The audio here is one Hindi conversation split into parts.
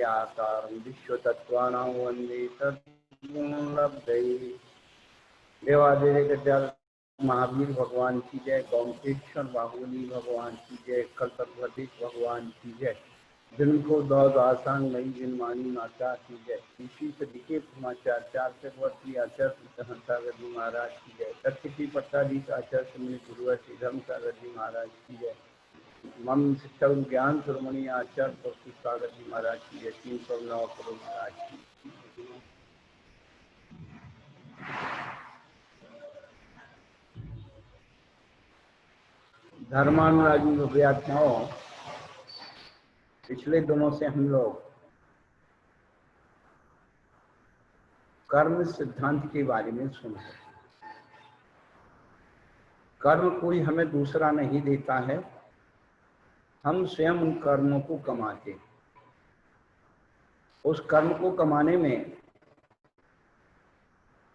आकारं विश्वतत्त्वानां वन्दे तद्गुणलब्धये। देवादिदेव महावीर भगवान की जय, गोमतेश्वर बाहुबली भगवान की जय, कल्पवती भगवान की जय, जिनको दौद आसान नई जिनमानी माता की जय। इसी सदी के समाचार 4 आचार्य सागर जी महाराज की जय। सत्य की पट्टाधीश आचार्य श्री गुरुवर श्री धर्म सागर जी महाराज की जय। मम शिक्षक ज्ञान सुरमणि आचार्य सागर जी महाराज की जय। 309 करोड़ महाराज की। धर्मानुरागी व्याख्याओं, पिछले दिनों से हम लोग कर्म सिद्धांत के बारे में सुन रहे हैं। कर्म कोई हमें दूसरा नहीं देता है, हम स्वयं उन कर्मों को कमाते हैं। उस कर्म को कमाने में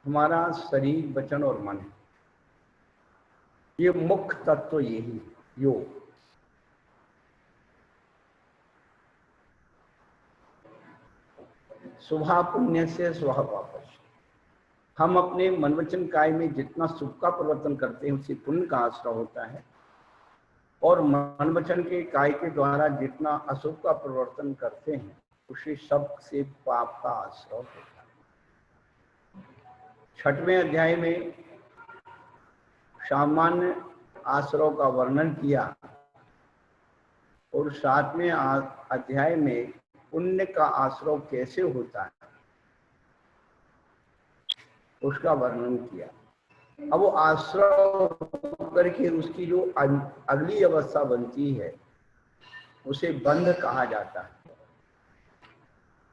हमारा शरीर, वचन और मन है। ये मुख्य तत्व यही है। योग स्वभाव पुण्य से स्वभाव वापस। हम अपने मन वचन काय में जितना सुख का परिवर्तन करते हैं उसे पुण्य का आश्रय होता है, और मन वचन के काय के द्वारा जितना अशुभ का परिवर्तन करते हैं उसे सब से पाप का आश्रय होता है। 6वें अध्याय में सामान्य आश्रय का वर्णन किया और 7वें अध्याय में पुण्य का आश्रय कैसे होता है उसका वर्णन किया। अब वो आश्रय करके उसकी जो अगली अवस्था बनती है उसे बंध कहा जाता है।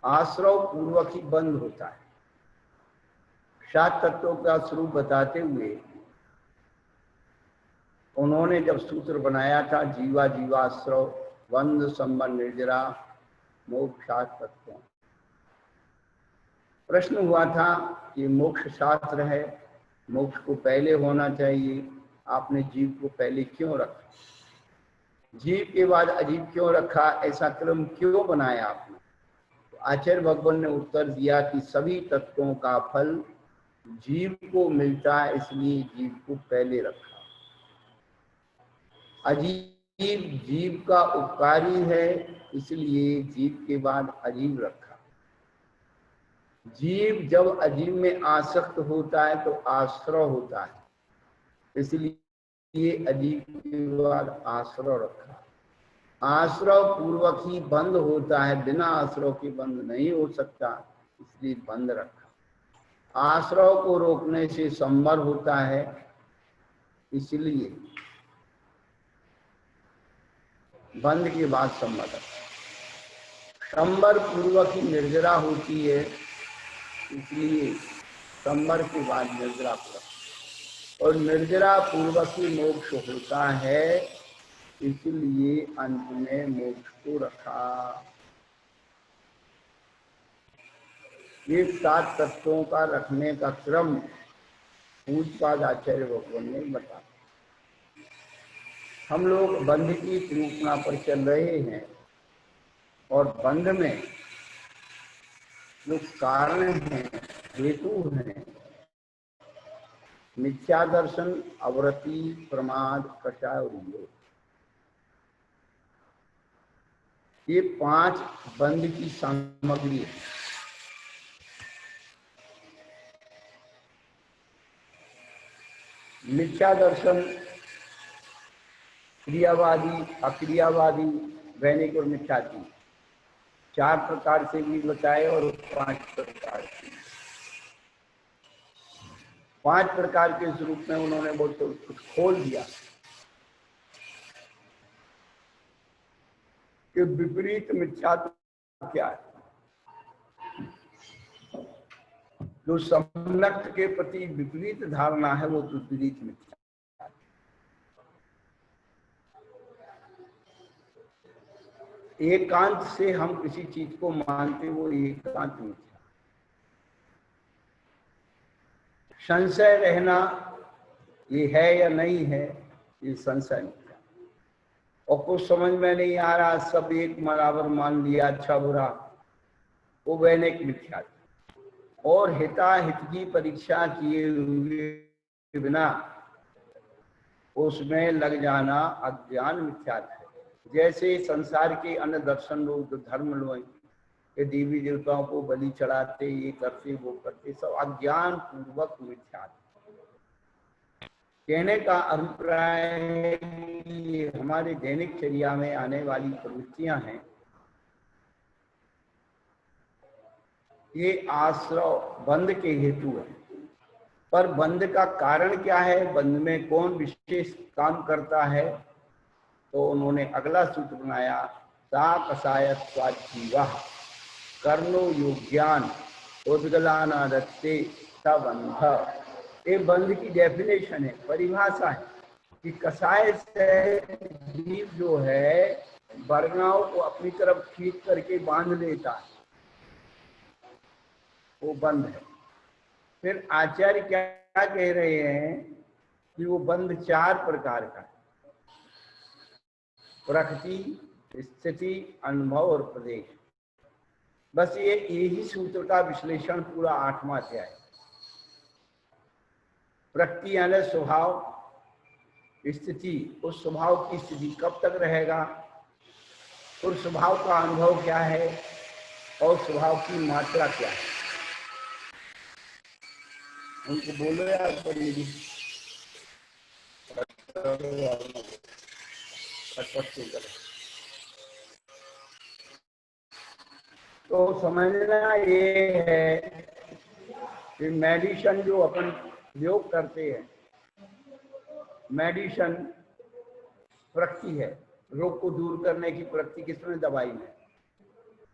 आश्रय पूर्वक ही बंध होता है। 7 तत्वों का स्वरूप बताते हुए उन्होंने जब सूत्र बनाया था, जीवा जीवाश्रय बंध संबंध निर्जरा मोक्षात तत्व। प्रश्न हुआ था कि मोक्ष शास्त्र है, मोक्ष को पहले होना चाहिए, आपने जीव को पहले क्यों रखा, जीव के बाद अजीव क्यों रखा, ऐसा क्रम क्यों बनाया आपने? तो आचार्य भगवान ने उत्तर दिया कि सभी तत्वों का फल जीव को मिलता है, इसलिए जीव को पहले रखा। अजीव जीव का उपकारी है, इसलिए जीव के बाद अजीव रखा। जीव जब अजीव में आसक्त होता है तो आश्रय होता है, इसलिए अजीव के बाद आश्रय रखा। आश्रय पूर्वक ही बंद होता है, बिना आश्रय के बंद नहीं हो सकता, इसलिए बंद रखा। आश्रय को रोकने से संवर होता है, इसलिए बंद के बाद संवर रखा। संवर पूर्वक ही निर्जरा होती है, इसलिए संवर के बाद निर्जरा पूर्वक, और निर्जरा पूर्वक ही मोक्ष होता है, इसलिए अंत में मोक्ष को रखा। ये 7 तत्वों का रखने का क्रम पूज्यपाद आचार्य भगवान ने बताया। हम लोग बंध की निरूपणा पर चल रहे हैं, और बंध में जो कारण हैं, हेतु हैं, मिथ्या दर्शन, अवरति, प्रमाद, कषाय और योग। ये 5 बंध की सामग्री है। मिथ्या दर्शन क्रियावादी, अक्रियावादी, वैनिक और मिथ्यात्व 4 प्रकार से भी बताए, और 5 प्रकार से। 5 प्रकार के स्वरूप में उन्होंने बहुत कुछ खोल दिया कि विपरीत मिथ्यात्व क्या है। जो सम्यक्त के प्रति विपरीत धारणा है वो विपरीत मिथ्या। एकांत से हम किसी चीज को मानते, वो एकांत मिथ्या। संशय रहना ये है या नहीं है, ये संशय मिथ्या। और कुछ समझ में नहीं आ रहा, सब एक बराबर मान लिया, अच्छा बुरा, वो वैनिक मिथ्या था। और हिताहित की परीक्षा किए हुए बिना उसमें लग जाना अज्ञान मिथ्या है। जैसे संसार के अन्य दर्शन लोग जो धर्म लोग ये देवी देवताओं को बलि चढ़ाते, ये करते वो करते, सब अज्ञान पूर्वक मिथ्या। कहने का अभिप्राय है कि ये हमारे दैनिक चर्या में आने वाली प्रवृत्तियां हैं, ये आश्रव बंध के हेतु है। पर बंध का कारण क्या है, बंध में कौन विशेष काम करता है, तो उन्होंने अगला सूत्र बनाया, सा कसाय स्वाजीवा कर्णो योग्यान उद्गलाना रत्ते सबंध। ये बंध की डेफिनेशन है, परिभाषा है कि कसाय से जीव जो है वर्णाओं को अपनी तरफ खींच करके बांध लेता है, वो बंध है। फिर आचार्य क्या कह रहे हैं कि वो बंध 4 प्रकार का है, प्रकृति, स्थिति, अनुभव और प्रदेश। बस ये यही सूत्र का विश्लेषण पूरा 8वां अध्याय। प्रकृति यानी स्वभाव, स्थिति उस स्वभाव की स्थिति कब तक रहेगा, उस स्वभाव का अनुभव क्या है, और स्वभाव की मात्रा क्या है। उनको बोलो यार पंडित जी, तो समझना ये है कि मेडिसिन जो अपन योग करते हैं, मेडिसिन प्रकृति है, रोग को दूर करने की प्रकृति किसमें, दवाई में।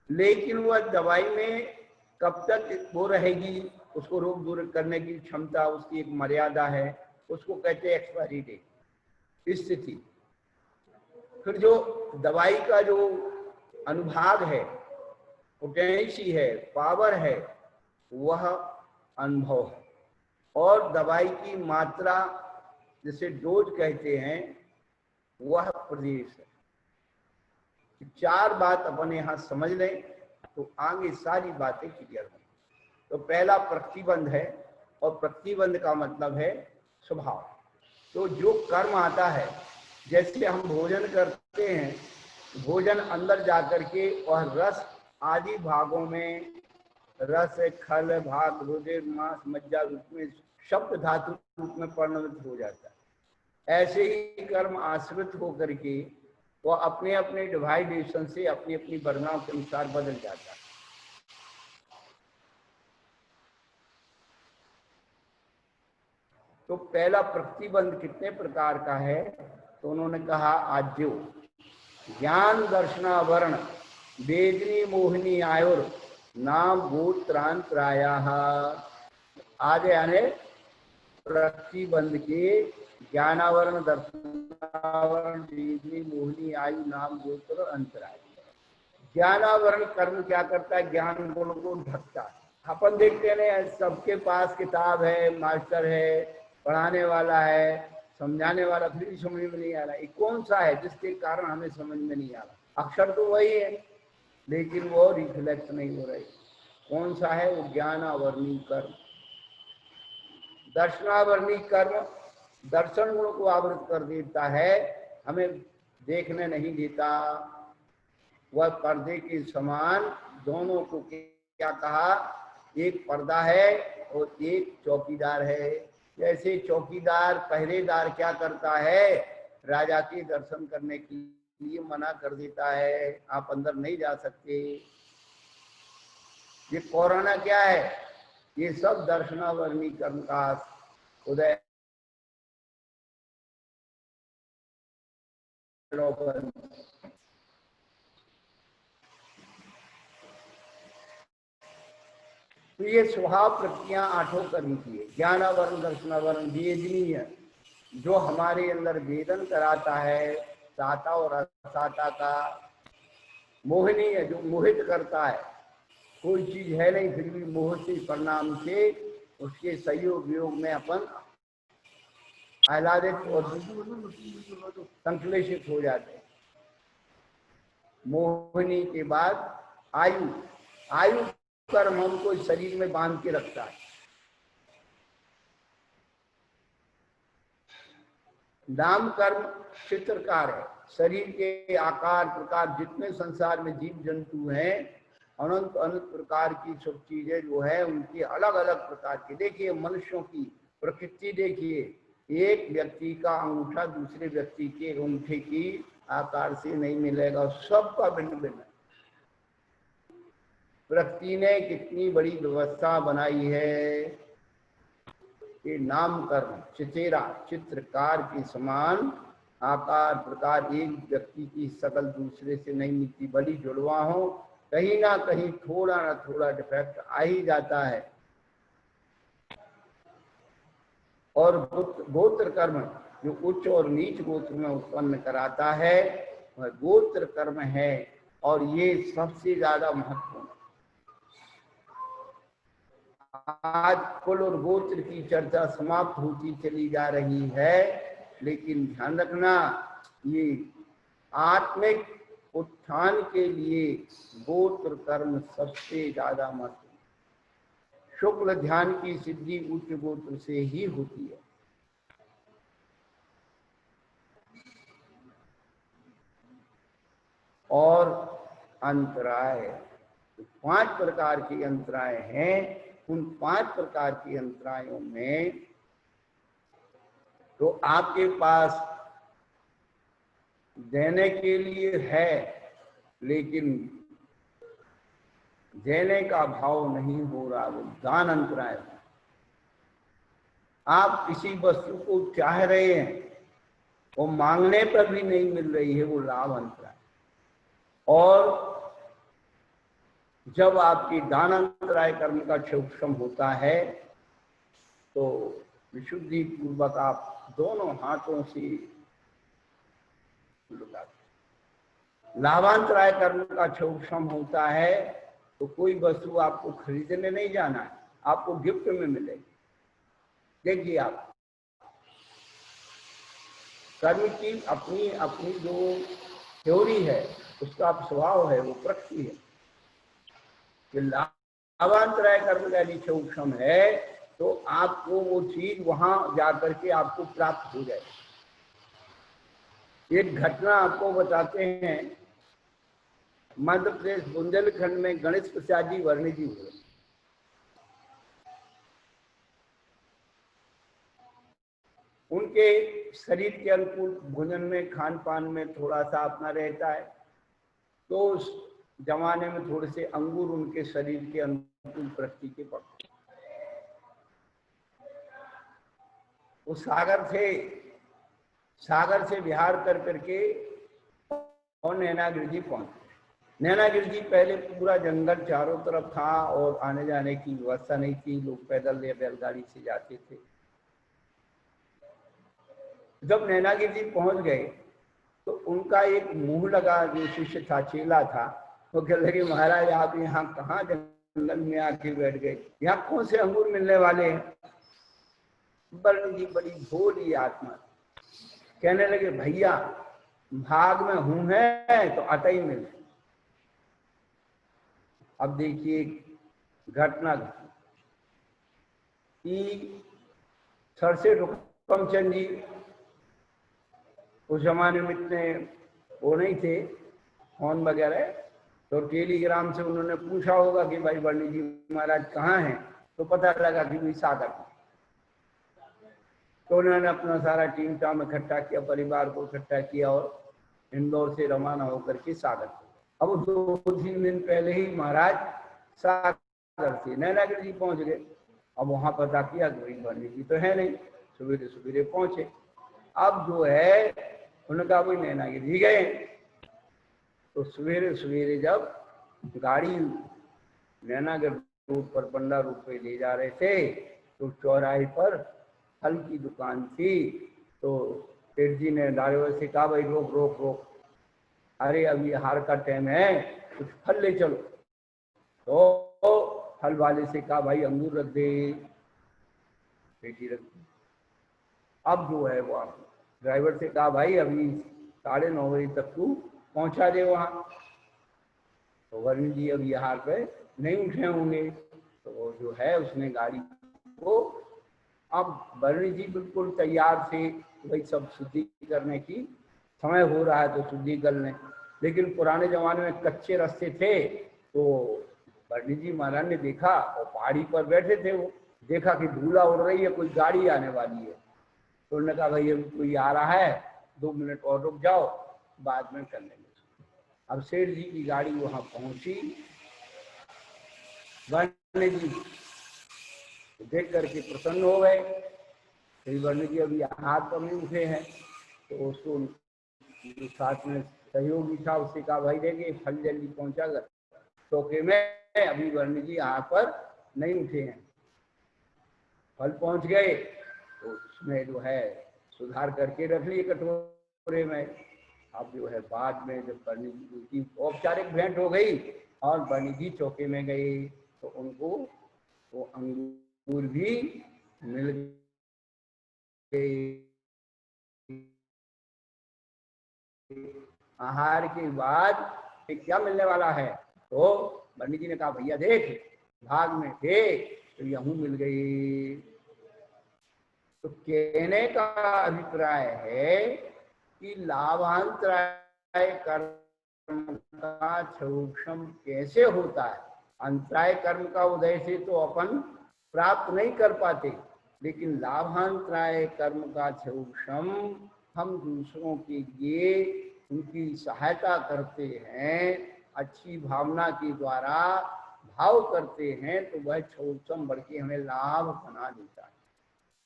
लेकिन वह दवाई में कब तक वो रहेगी, उसको रोग दूर करने की क्षमता, उसकी एक मर्यादा है, उसको कहते हैं एक्सपायरी डेट, स्थिति। फिर जो दवाई का जो अनुभाग है, पोटेंसी है, पावर है, वह अनुभव है। और दवाई की मात्रा जिसे डोज कहते हैं, वह प्रदेश है। 4 बात अपन यहाँ समझ लें तो आगे सारी बातें क्लियर होंगी। तो पहला प्रतिबंध है, और प्रतिबंध का मतलब है स्वभाव। तो जो कर्म आता है, जैसे हम भोजन करते हैं, भोजन अंदर जाकर के वह रस आदि भागों में, रस, खल, भाग, रुधिर, मांस, मज्जा रूप में, शब्द धातु रूप में परिणमित हो जाता है। ऐसे ही कर्म आश्रित होकर के वह अपने अपने डिवाइडेशन से अपनी अपनी वर्णाओं के अनुसार बदल जाता है। तो पहला प्रतिबंध कितने प्रकार का है, तो उन्होंने कहा आज्यो ज्ञान दर्शनावरण वेदनी मोहिनी आयुर नाम गोत्रांतरायाः। आज यानी प्रतिबंध के ज्ञानावरण, दर्शनावरण, वेदनी मोहिनी आयु नाम गोत्र अंतराय। ज्ञानावरण कर्म क्या करता है, ज्ञान गुण को ढकता है। अपन देखते हैं सबके पास किताब है, मास्टर है, पढ़ाने वाला है, समझाने वाला, फिर भी समझ में नहीं आ रहा। ये कौन सा है जिसके कारण हमें समझ में नहीं आ रहा। अक्षर तो वही है, लेकिन वो रिफ्लेक्ट नहीं हो रही। कौन सा है, वो ज्ञानावरणी कर्म। दर्शनावरणी कर्म दर्शन गुण को आवृत कर देता है, हमें देखने नहीं देता। वह पर्दे के समान दोनों को क्या कहा, एक पर्दा है और एक चौकीदार है। जैसे चौकीदार पहरेदार क्या करता है, राजा के दर्शन करने के लिए मना कर देता है, आप अंदर नहीं जा सकते। ये कोरोना क्या है, ये सब दर्शनावरणी कर्म का उदय। तो ये स्वभाव प्रक्रिया 8 कर्म की है। ज्ञानावरण, दर्शनावरण, वेदनीय जो हमारे अंदर वेदन कराता है, साता और असाता का। मोहनीय जो मोहित करता है, कोई चीज है नहीं फिर भी मोह से परिणाम से उसके सहयोग वियोग में अपन आह्लादित और संश्लेषित हो जाते हैं। मोहिनी के बाद आयु, आयु कर्म हमको शरीर में बांध के रखता है। नाम कर्म चित्रकार है। शरीर के आकार प्रकार जितने संसार में जीव जंतु हैं, अनंत अनंत प्रकार की सब चीजें जो है उनकी अलग अलग प्रकार की। देखिए मनुष्यों की प्रकृति देखिए, एक व्यक्ति का अंगूठा दूसरे व्यक्ति के अंगूठे की आकार से नहीं मिलेगा, सबका भिन्न भिन्न है। प्रकृति ने कितनी बड़ी व्यवस्था बनाई है कि नाम कर्म चितेरा चित्रकार के समान आकार प्रकार एक व्यक्ति की शकल दूसरे से नहीं मिलती। बड़ी जुड़वा हो, कहीं ना कहीं थोड़ा ना थोड़ा डिफेक्ट आ ही जाता है। और गोत्र कर्म जो उच्च और नीच गोत्र में उत्पन्न कराता है वह गोत्र कर्म है, और ये सबसे ज्यादा महत्वपूर्ण। आज कुल और गोत्र की चर्चा समाप्त होती चली जा रही है, लेकिन ध्यान रखना ये आत्मिक उत्थान के लिए गोत्र कर्म सबसे ज्यादा महत्वपूर्ण। शुक्ल ध्यान की सिद्धि उच्च गोत्र से ही होती है। और अंतराय 5 प्रकार के अंतराय हैं। उन 5 प्रकार के अंतरायों में तो आपके पास देने के लिए है, लेकिन देने का भाव नहीं हो रहा, वो दान अंतराय। आप किसी वस्तु को चाह रहे हैं, वो मांगने पर भी नहीं मिल रही है, वो लाभ अंतराय। और जब आपकी दान अंतराय कर्म का क्षम होता है तो विशुद्धि पूर्वक आप दोनों हाथों से लाभांतराय कर्म का क्षम होता है तो कोई वस्तु आपको खरीदने नहीं जाना है, आपको गिफ्ट में मिलेगी। देखिए आप कर्म की अपनी अपनी जो थ्योरी है, उसका स्वभाव है, वो प्रकृति है कि लाभांतराय कर्म का यदि क्षम है तो आपको वो चीज वहां जाकर के आपको प्राप्त हो जाए। एक घटना आपको बताते हैं, मध्य प्रदेश बुंदेलखंड में गणेश प्रसाद जी वर्णी जी हुए। उनके शरीर के अनुकूल भोजन में खान पान में थोड़ा सा अपना रहता है, तो उस जमाने में थोड़े से अंगूर उनके शरीर के अनुकूल प्रकृति के पड़ते। वो सागर से विहार कर करके और नैनागिरी जी पहुंचे। नैनागिरी जी पहले पूरा जंगल चारों तरफ था और आने जाने की व्यवस्था नहीं थी, लोग पैदल या बैलगाड़ी से जाते थे। जब नैनागिरी जी पहुंच गए तो उनका एक मुंह लगा जो शिष्य था, चेला था, वो कह लगे महाराज आप यहाँ कहाँ जंगल में आके बैठ गए, यहाँ कौन से अंगूर मिलने वाले हैं। वर्णी जी बड़ी भोली आत्मा, कहने लगे भैया भाग में हूं है तो अटई मिल। अब देखिए घटना कि सरसे रुकमचंद जी उस जमाने में इतने वो नहीं थे फोन वगैरह, तो टेलीग्राम से उन्होंने पूछा होगा कि भाई वर्णी जी महाराज कहाँ हैं, तो पता लगा कि भाई सागर। तो उन्होंने अपना सारा टीम टाम इकट्ठा किया, परिवार को इकट्ठा किया और इंदौर से रवाना होकर के सागर। अब 2-3 दिन पहले ही महाराज सागर से नैनागिरी जी पहुंच गए। अब वहां पता किया कि वर्णी जी तो है नहीं, सवेरे सवेरे पहुंचे। अब जो है उन्होंने कहा भाई नैनागिरी जी गए। तो सवेरे सवेरे जब गाड़ी नैनागिरी रोड पर बंडा रोड पे ले जा रहे थे तो चौराहे पर फल की दुकान थी। तो सेठ जी ने ड्राइवर से कहा भाई रोक रोक रोक, अरे अभी हार का टाइम है, कुछ फल ले चलो। तो फल वाले से कहा भाई अंगूर रख दे, पेटी रख दी। अब जो है वो ड्राइवर से कहा भाई अभी 9:30 बजे तक तू पहुंचा दे वहां। तो वर्णी जी अब यहाँ पे नहीं उठे होंगे, तो जो है उसने गाड़ी को, अब बरनी जी बिल्कुल तैयार थे वही सब शुद्धि करने की, समय हो रहा है तो शुद्धि कर लें। लेकिन पुराने जमाने में कच्चे रास्ते थे, तो बरनी जी महाराज ने देखा, और पहाड़ी पर बैठे थे, वो देखा कि धूला उड़ रही है, कोई गाड़ी आने वाली है। तो उन्होंने कहा भाई अभी कोई आ रहा है, 2 मिनट और रुक जाओ, बाद में कर लेंगे। अब सेठ जी की गाड़ी वहां पहुंची, बरनी जी देख करके प्रसन्न हो गए। श्री वर्ण जी अभी हाथ पर नहीं उठे हैं, तो उसको जो साथ में सहयोगी था उससे कहा भाई देखिए फल जल्दी पहुंचा कर टोके में, अभी वर्ण जी हाथ पर नहीं उठे हैं। फल पहुंच गए तो उसमें जो है सुधार करके रख लिए कटोरे में। अब जो है बाद में जब वर्ण जी की औपचारिक भेंट हो गई और वर्ण जी चौके में गए, तो उनको वो अंगूर भी मिल गए। आहार के बाद क्या मिलने वाला है, तो पंडित जी ने कहा भैया देख भाग में थे तो यूं मिल गई। तो कहने का अभिप्राय है कि लाभांतराय कर्म का क्षोक्षम कैसे होता है। अंतराय कर्म का उदय से तो अपन प्राप्त नहीं कर पाते, लेकिन लाभांतराय कर्म का क्षोक्षम हम दूसरों के लिए उनकी सहायता करते हैं, अच्छी भावना के द्वारा भाव करते हैं, तो वह क्षोक्षम बढ़ के हमें लाभ बना देता है।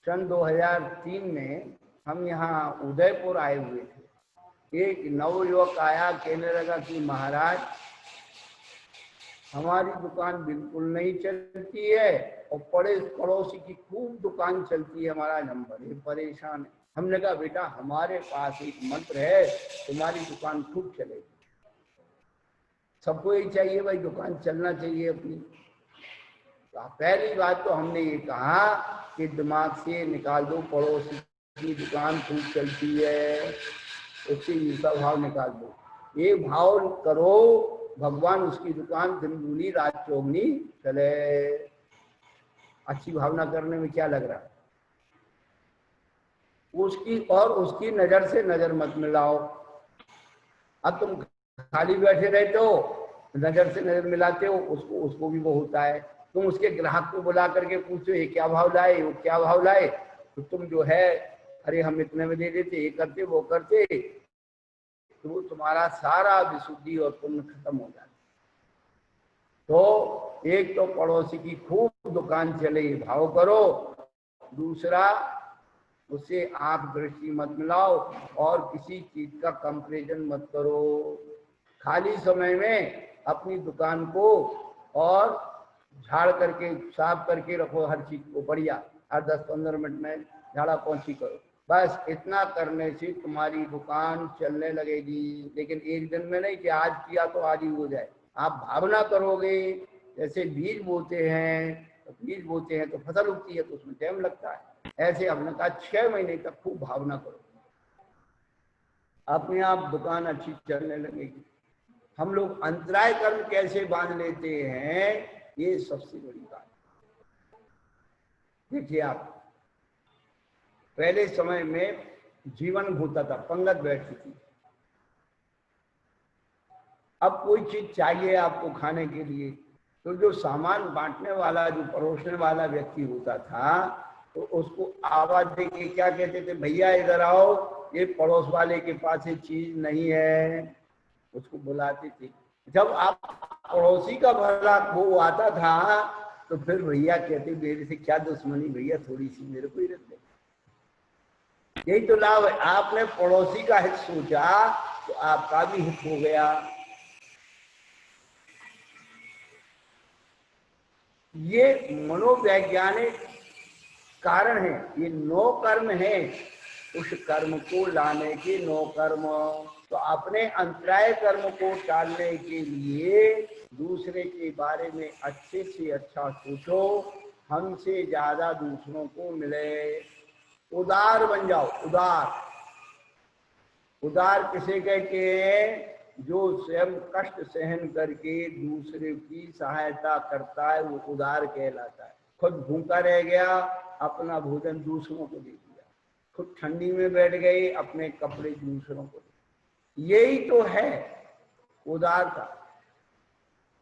सन 2003 में हम यहाँ उदयपुर आए हुए थे। एक नवयुवक आया, कहने लगा कि महाराज हमारी दुकान बिल्कुल नहीं चलती है और पड़ोसी की खूब दुकान चलती है, हमारा नंबर है, परेशान है। हमने कहा बेटा हमारे पास एक मंत्र है, तुम्हारी दुकान खूब चलेगी। सबको यही चाहिए भाई, दुकान चलना चाहिए अपनी। तो पहली बात तो हमने ये कहा कि दिमाग से निकाल दो पड़ोसी की दुकान खूब चलती है, उससे ईर्षा भाव निकाल दो। ये भाव करो भगवान उसकी दुकान दिन दूनी रात चौगनी चले। अच्छी भावना करने में क्या लग रहा है। उसकी और उसकी नजर से नजर मत मिलाओ। अब तुम खाली बैठे रहते हो, नजर से नजर मिलाते हो, उसको भी वो होता है। तुम उसके ग्राहक को बुला करके पूछो ये क्या भाव लाए, वो क्या भाव लाए, तो तुम जो है अरे हम इतने में दे देते, ये करते वो करते, तो वो तुम्हारा सारा विशुद्धि और पुण्य खत्म हो जाता। तो एक तो पड़ोसी की खूब दुकान चले भाव करो, दूसरा उससे आप दृष्टि मत मिलाओ और किसी चीज का कंपैरिजन मत करो। खाली समय में अपनी दुकान को और झाड़ करके साफ करके रखो, हर चीज को बढ़िया, हर 10-15 मिनट में झाड़ा पोंछी करो। बस इतना करने से तुम्हारी दुकान चलने लगेगी। लेकिन एक दिन में नहीं कि आज किया तो आज ही हो जाए। आप भावना करोगे, जैसे बीज बोते हैं तो फसल उगती है तो उसमें टाइम लगता है। ऐसे हमने कहा 6 महीने तक खूब भावना करो, अपने आप दुकान अच्छी चलने लगेगी। हम लोग अंतराय कर्म कैसे बांध लेते हैं, ये सबसे बड़ी बात। देखिए आप पहले समय में जीवन होता था, पंगत बैठती थी। अब कोई चीज चाहिए आपको खाने के लिए, तो जो सामान बांटने वाला, जो परोसने वाला व्यक्ति होता था, तो उसको आवाज दे के क्या कहते थे, भैया इधर आओ, ये पड़ोस वाले के पास ये चीज नहीं है, उसको बुलाते थे। जब आप पड़ोसी का भला वो आता था, तो फिर भैया कहते मेरे से क्या दुश्मनी भैया, थोड़ी सी मेरे को ही रख दे। यही तो लाभ है, आपने पड़ोसी का हित सोचा तो आपका भी हित हो गया। ये मनोवैज्ञानिक कारण है, ये 9 कर्म है। उस कर्म को लाने के 9 कर्म, तो अपने अंतराय कर्म को टालने के लिए दूसरे के बारे में अच्छे से अच्छा सोचो, हमसे ज्यादा दूसरों को मिले। उदार बन जाओ। उदार, उदार किसे कहते हैं, जो स्वयं कष्ट सहन करके दूसरे की सहायता करता है वो उदार कहलाता है। खुद भूखा रह गया, अपना भोजन दूसरों को दे दिया, खुद ठंडी में बैठ गए, अपने कपड़े दूसरों को दे, यही तो है उदारता।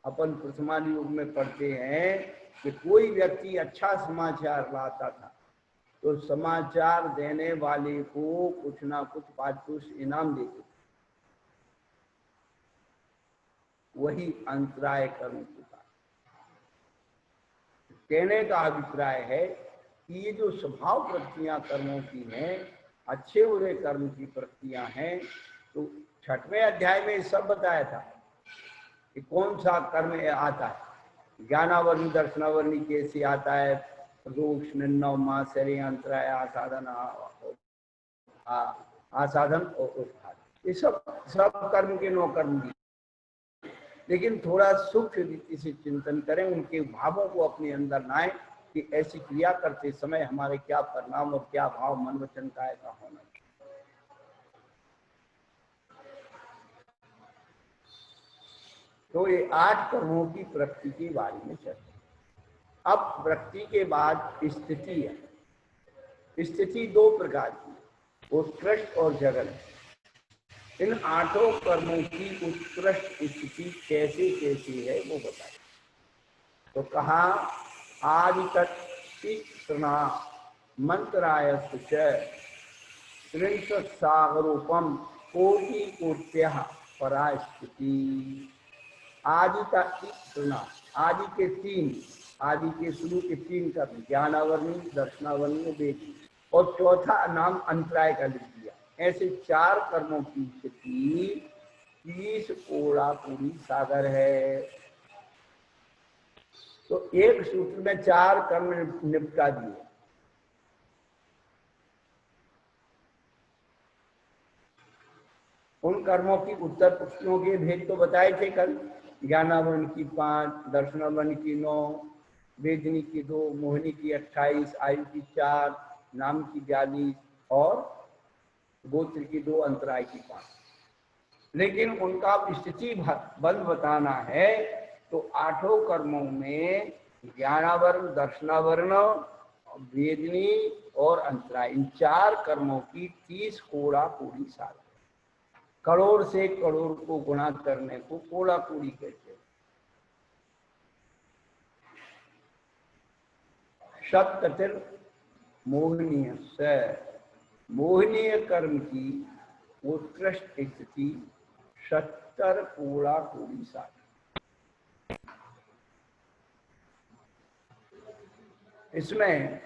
अपन प्रथमान युग में पढ़ते हैं कि कोई व्यक्ति अच्छा समाचार लाता था तो समाचार देने वाले को कुछ ना कुछ पारितोषिक इनाम देते, वही अंतराय कर्म के कारण। कहने का अभिप्राय है कि ये जो स्वभाव प्रवृत्तियां कर्मों की हैं, अच्छे बुरे कर्म की प्रवृत्तियां हैं, तो 6वें अध्याय में सब बताया था कि कौन सा कर्म आता है। ज्ञानावरणी दर्शनावरणी कैसे आता है, प्रदोष निन्नव मासरे अंतराय आसाधन आसाधन और उत्थान, ये सब कर्म के 9 कर्म दिए। लेकिन थोड़ा सूक्ष्म रीति से चिंतन करें, उनके भावों को अपने अंदर लाएं कि ऐसी क्रिया करते समय हमारे क्या परिणाम और क्या भाव मन वचन काया का होना चाहिए। तो ये 8 कर्मों की प्रकृति के बारे में चर्चा। अब प्रकृति के बाद स्थिति है। स्थिति 2 प्रकार की, उत्कृष्ट और जगन। इन 8 कर्मों की उत्कृष्ट स्थिति कैसे कैसी है वो बताए। तो कहा आदि तत्णा मंत्रायस्तु त्रिंशत् सागरोपम कोटि कोट्य परास्थिति। आदि का सुना, आदि के 3, आदि के शुरू के 3 कर्म, ज्ञानावरणी दर्शनावरणी वेद, और चौथा नाम अंतराय का लिख दिया। ऐसे 4 कर्मों की स्थिति 30 कोड़ा पूरी सागर है। तो एक सूत्र में 4 कर्म निपटा दिए। उन कर्मों की उत्तर पुष्टियों के भेद तो बताए थे कल। ज्ञानावरण की 5, दर्शनावरण की 9, वेदनी की 2, मोहिनी की 28, आयु की 4, नाम की 42 और गोत्र की 2, अंतराय की 5। लेकिन उनका स्थिति बल बताना है तो 8 कर्मों में ज्ञानावरण, दर्शनावरण, वेदनी और अंतराय, इन 4 कर्मों की 30 कोड़ा पूरी साल। करोड़ से करोड़ को गुणा करने को कोड़ा पूरी कहते हैं। शतकतिर मोहनीय से, मोहनीय कर्म की उत्कृष्ट स्थिति 70 कोड़ा पूरी साल। इसमें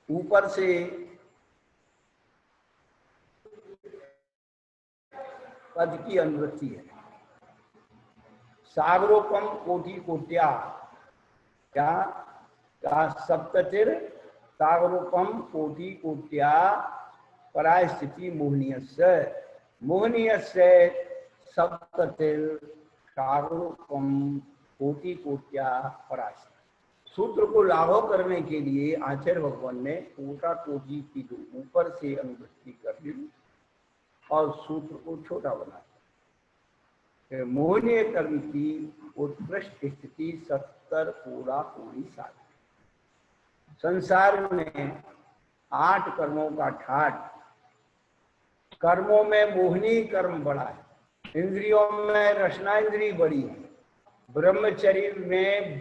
ऊपर से पद की अनुवृत्ति है। सागरोपम कोटि कोट्या, क्या का सप्ततिर सागरोपम कोटि कोट्या परास्थिति मोहनीयस्य। मोहनीयस्य सप्ततिर सागरोपम कोटि कोट्या परास्थिति। सूत्र को लागू करने के लिए आचार्य भगवान ने कोटा कोटि की जो ऊपर से अनुवृत्ति कर दी और सूत्र को छोटा बना दिया। मोहनीय कर्म की उत्कृष्ट स्थिति 70 कोड़ा पूरी साल। संसार में 8 कर्मों का ठाट। कर्मों में मोहनीय कर्म बड़ा है, इंद्रियों में रसना इंद्रिय बड़ी है, ब्रह्मचर्य में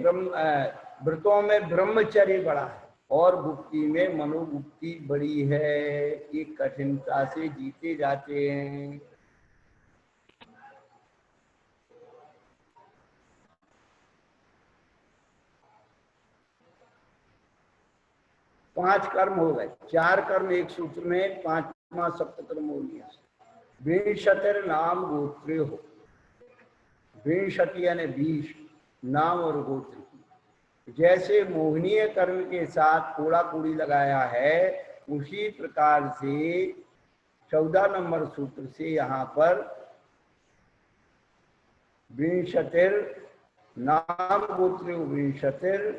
व्रतों में ब्रह्मचर्य बड़ा है और गुप्ती में मनोगुप्ती बड़ी है। ये कठिनता से जीते जाते हैं। पांच कर्म हो गए, 4 कर्म एक सूत्र में, 5वां सप्तकर्म हो गया। विंशतिर नाम गोत्र हो, विंशति यानी 20 नाम और गोत्र की। जैसे मोहनीय कर्म के साथ कोड़ा कूड़ी लगाया है, उसी प्रकार से 14 नंबर सूत्र से यहाँ पर विंशतिर नाम गोत्र विंशतिर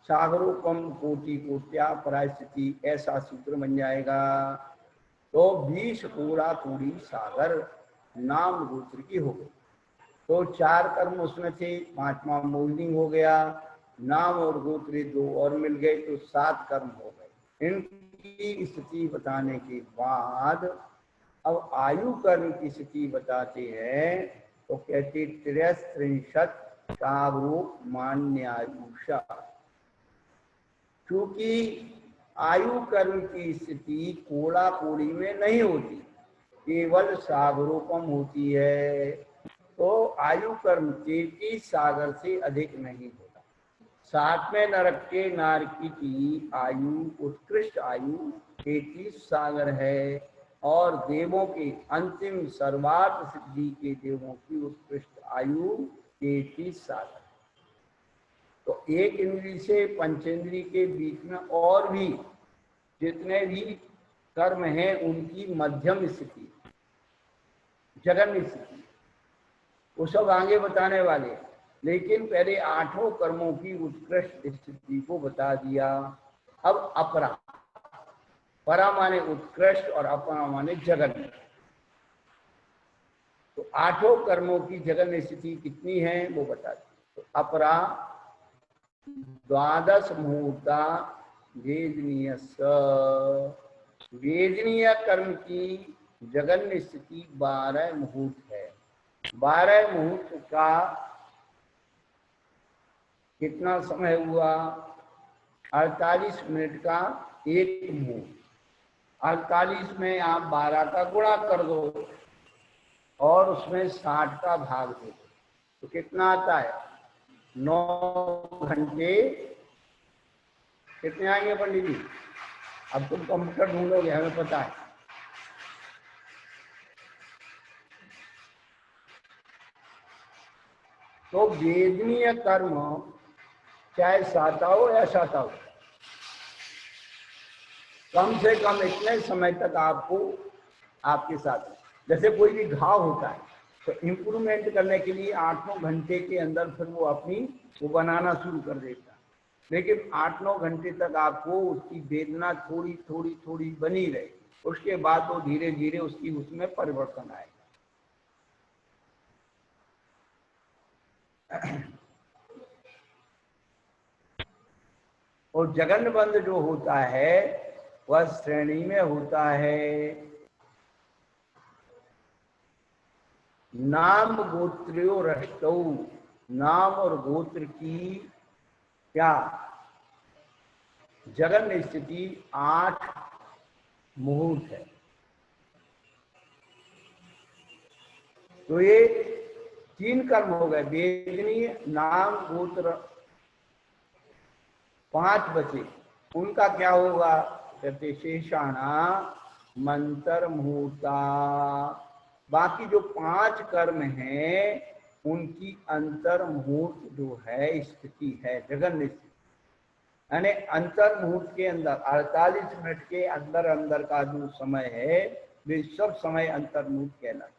सागरोपम कोटि कोट्या परास्थिति, ऐसा सूत्र बन जाएगा। तो 20 कोड़ा पूरी सागर नाम गोत्र की हो गई। तो 4 कर्म उसमें थे, 5वां मूललिंग हो गया, नाम और गोत्र 2 और मिल गए तो 7 कर्म हो गए। इनकी स्थिति बताने के बाद अब आयु कर्म की स्थिति बताते हैं। तो कहते 63 शावरूप मान्यायुषा। क्योंकि आयु कर्म की स्थिति कोड़ा कोड़ी में नहीं होती, केवल सागरोपम होती है। तो आयु कर्म 33 सागर से अधिक नहीं होता। 7वें नरक के नारकी की आयु उत्कृष्ट आयु 33 सागर है, और देवों के अंतिम सर्वार्थ सिद्धि के देवों की उत्कृष्ट आयु 33 सागर। तो एक इंद्री से पंचेंद्री के बीच में और भी जितने भी कर्म हैं उनकी मध्यम स्थिति, जघन्य स्थिति, वो सब आगे बताने वाले। लेकिन पहले 8 कर्मों की उत्कृष्ट स्थिति को बता दिया। अब अपरा, परा माने उत्कृष्ट और अपरा माने जघन्य। तो 8 कर्मों की जघन्य स्थिति कितनी है वो बता दी। तो अपरा 12 मुहूर्ता वेदनीय, वेदनीय कर्म की जघन्य स्थिति 12 मुहूर्त है। 12 मुहूर्त का कितना समय हुआ? 48 मिनट का एक मुहूर्त। 48 में आप 12 का गुणा कर दो और उसमें 60 का भाग दे दो, तो कितना आता है? 9 घंटे। कितने आएंगे पंडित जी? अब तुम कंप्यूटर ढूंढोगे, हमें पता है। तो वेदनीय कर्म चाहे साता हो या साता हो, कम से कम इतने समय तक आपको आपके साथ, जैसे कोई भी घाव होता है तो इम्प्रूवमेंट करने के लिए 8-9 घंटे के अंदर फिर वो अपनी वो बनाना शुरू कर देता है। लेकिन 8-9 घंटे तक आपको उसकी वेदना थोड़ी थोड़ी थोड़ी बनी रहे, उसके बाद वो धीरे धीरे उसकी उसमें परिवर्तन आएगा। और जगन्नबंध जो होता है वह श्रेणी में होता है नाम गोत्रो रष्टौ। नाम और गोत्र की क्या जगन्य स्थिति 8 मुहूर्त है। तो ये 3 कर्म हो गए, वेदनीय, नाम, गोत्र, 5 बचे। उनका क्या होगा? कहते शेषाणा मंत्र मुहूर्ता। बाकी जो 5 कर्म हैं उनकी अंतर मुहूर्त जो है स्थिति है जगन्य स्थिति, यानी अंतर मुहूर्त के अंदर 48 मिनट के अंदर अंदर का जो समय है वे सब समय अंतर मुहूर्त कहलाता।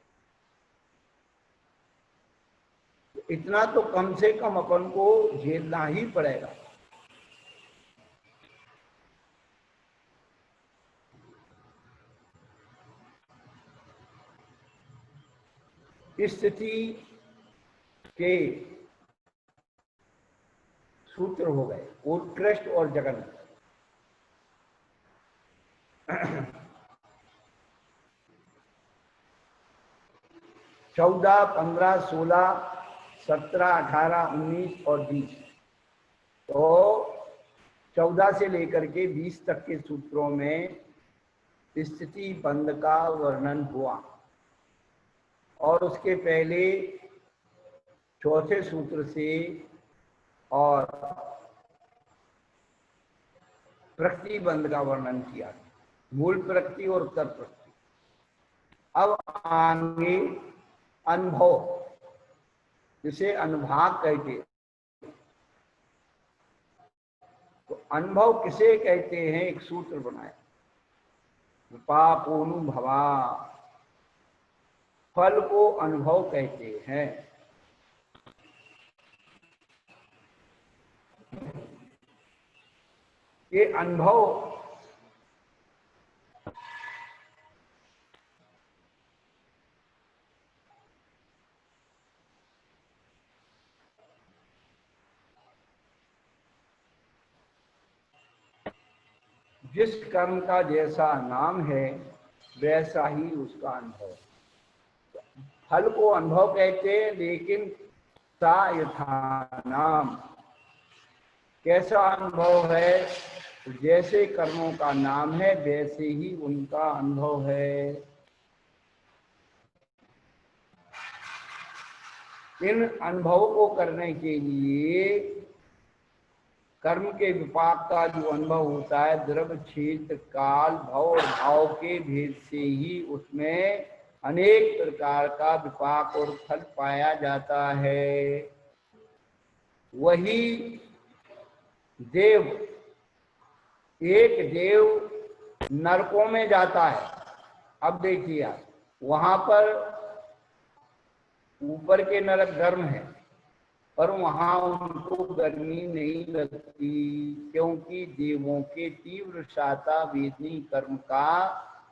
इतना तो कम से कम अपन को झेलना ही पड़ेगा। स्थिति के सूत्र हो गए उत्कृष्ट और जगन्य। 14, 15, 16, 17, 18, 19 और 20। तो 14 से लेकर के 20 तक के सूत्रों में स्थिति बंध का वर्णन हुआ, और उसके पहले चौथे सूत्र से और प्रकृति बंध का वर्णन किया, मूल प्रकृति और उत्तर प्रकृति। अब आगे अनुभव, जिसे अनुभाग कहते हैं। तो अनुभव किसे कहते हैं? एक सूत्र बनाए, पापोनुभवा, फल को अनुभव कहते हैं। ये अनुभव जिस कर्म का जैसा नाम है वैसा ही उसका अनुभव। फल को अनुभव कहते हैं, लेकिन सा यथा नाम, कैसा अनुभव है? जैसे कर्मों का नाम है वैसे ही उनका अनुभव है। इन अनुभवों को करने के लिए कर्म के विपाक का जो अनुभव होता है, द्रव्य, क्षेत्र, काल, भव और भाव के भेद से ही उसमें अनेक प्रकार का विपाक और फल पाया जाता है। वही देव, एक देव नरकों में जाता है। अब देखिए आप, वहां पर ऊपर के नरक गर्म है, पर वहां उनको गर्मी नहीं लगती, क्योंकि देवों के तीव्र शाता वेदनी कर्म का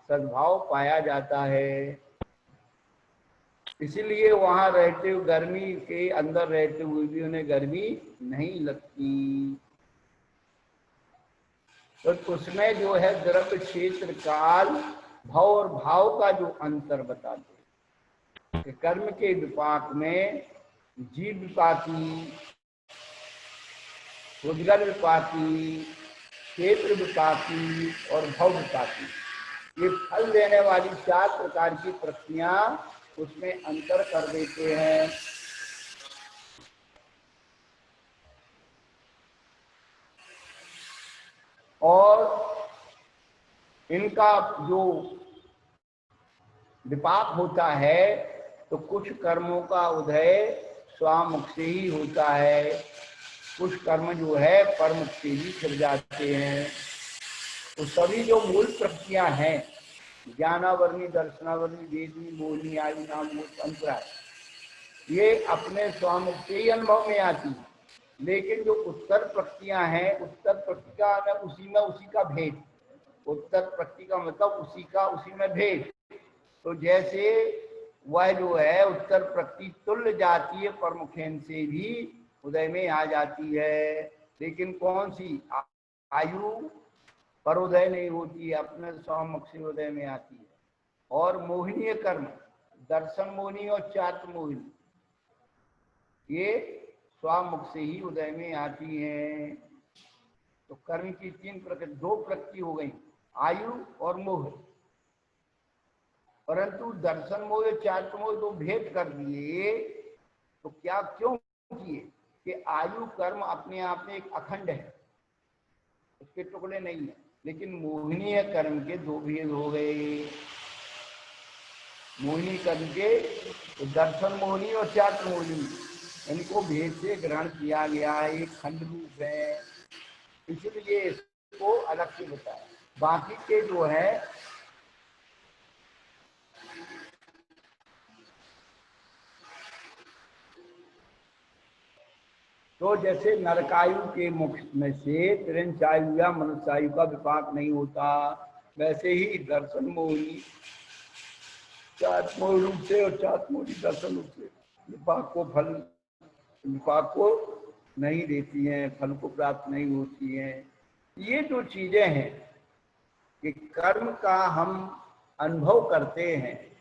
सद्भाव पाया जाता है। इसलिए वहां रहते हुए, गर्मी के अंदर रहते हुए भी उन्हें गर्मी नहीं लगती। तो उसमें जो है द्रव्य, क्षेत्र, काल, भव और भाव का जो अंतर बताते हैं, कर्म के विपाक में जीव विपाकी, उद्गल विपाकी, क्षेत्र विपाकी और भव विपाकी, ये फल देने वाली 4 प्रकार की प्रक्रिया उसमें अंतर कर देते हैं। और इनका जो विपाक होता है, तो कुछ कर्मों का उदय स्वामुख से ही होता है, कुछ कर्म जो है परमुख से ही फिर जाते हैं। तो सभी जो मूल प्रक्रिया हैं, ज्ञानावरणी, दर्शनावरणी, वेदनी, मोहिनी आदि नाम अंतराय, ये अपने स्वामुख से ही अनुभव में आती है। लेकिन जो उत्तर प्रक्रिया है, उत्तर प्रक्रिया में उसी का भेद, उत्तर प्रक्रिया मतलब उसी में भेद। तो जैसे वह जो है उत्तर प्रकृति तुल्य जाती है, प्रमुखेन से भी उदय में आ जाती है, लेकिन कौन सी? आयु पर उदय नहीं होती है, अपने स्वामुख से उदय में आती है। और मोहिनीय कर्म, दर्शन मोहिनी और चात्र मोहिनी, ये स्वामुख से ही उदय में आती है। तो कर्म की 3 प्रकृति, 2 प्रकृति हो गई, आयु और मोह। परंतु दर्शन मोह, चात्र मोह तो भेद कर दिए। तो क्या क्यों किए? कि आयु कर्म अपने आप में एक अखंड है, उसके टुकड़े नहीं है। लेकिन मोहिनीय कर्म के 2 भेद हो गए। मोहिनी कर्म के तो दर्शन मोहिनी और चात्र मोहिनी, इनको भेद से ग्रहण किया गया है, एक खंड रूप है, इसलिए इसको अलग से बताया। बाकी के जो है तो जैसे नरकायु के मुख में से तिरंचायु या मनुष्यायु का विपाक नहीं होता, वैसे ही दर्शन मोहिनी चात्मोह रूप से और चात्मोही दर्शन रूप से विपाक को नहीं देती हैं, फल को प्राप्त नहीं होती हैं। ये जो चीजें हैं कि कर्म का हम अनुभव करते हैं,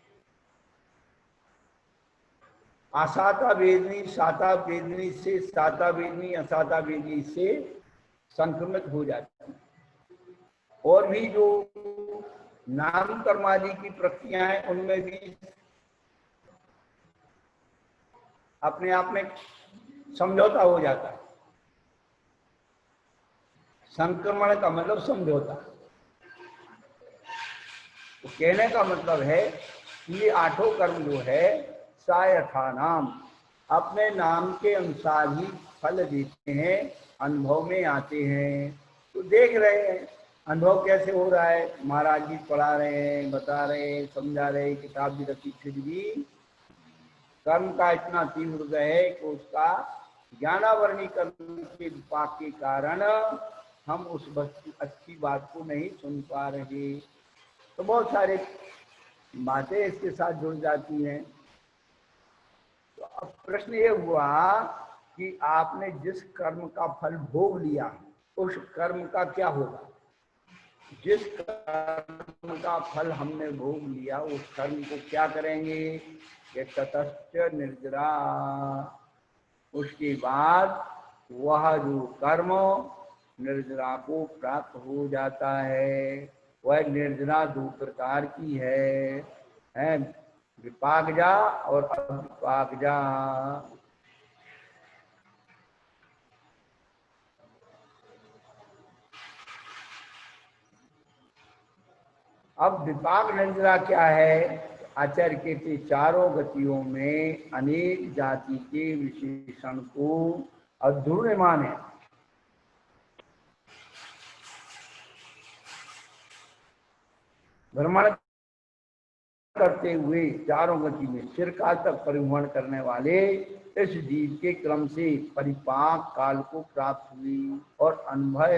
आसाता वेदनी, साता वेदनी से, साता वेदनी असाता वेदनी से संक्रमित हो जाती है। और भी जो नाम कर्मादि की प्रक्रिया है, उनमें भी अपने आप में समझौता हो जाता है। संक्रमण का मतलब समझौता। तो कहने का मतलब है कि ये 8 कर्म जो है सा यथा नाम, अपने नाम के अनुसार ही फल देते हैं, अनुभव में आते हैं। तो देख रहे हैं अनुभव कैसे हो रहा है, महाराज जी पढ़ा रहे हैं, बता रहे हैं, समझा रहे हैं, किताब भी रखी, फिर भी कर्म का इतना तीव्र उदय है कि उसका ज्ञानावरणी कर्म के विपाक के कारण हम उस अच्छी बात को नहीं सुन पा रहे। तो बहुत सारे बातें इसके साथ जुड़ जाती हैं। तो अब प्रश्न ये हुआ कि आपने जिस कर्म का फल भोग लिया, उस कर्म का क्या होगा? जिस कर्म का फल हमने भोग लिया उस कर्म को क्या करेंगे, ये ततश्च निर्जरा, उसके बाद वह जो कर्म निर्जरा को प्राप्त हो जाता है। वह निर्जरा दो प्रकार की है विपाकजा और अविपाकजा। अब विपाक निर्जरा क्या है? आचार्य के चारों गतियों में अनेक जाति के विशेषण को अधूर्ण माने। भ्रमण करते हुए चारों गति में चिरकाल तक परिभ्रमण करने वाले इस जीव के क्रम से परिपाक काल को प्राप्त हुई और अनुभव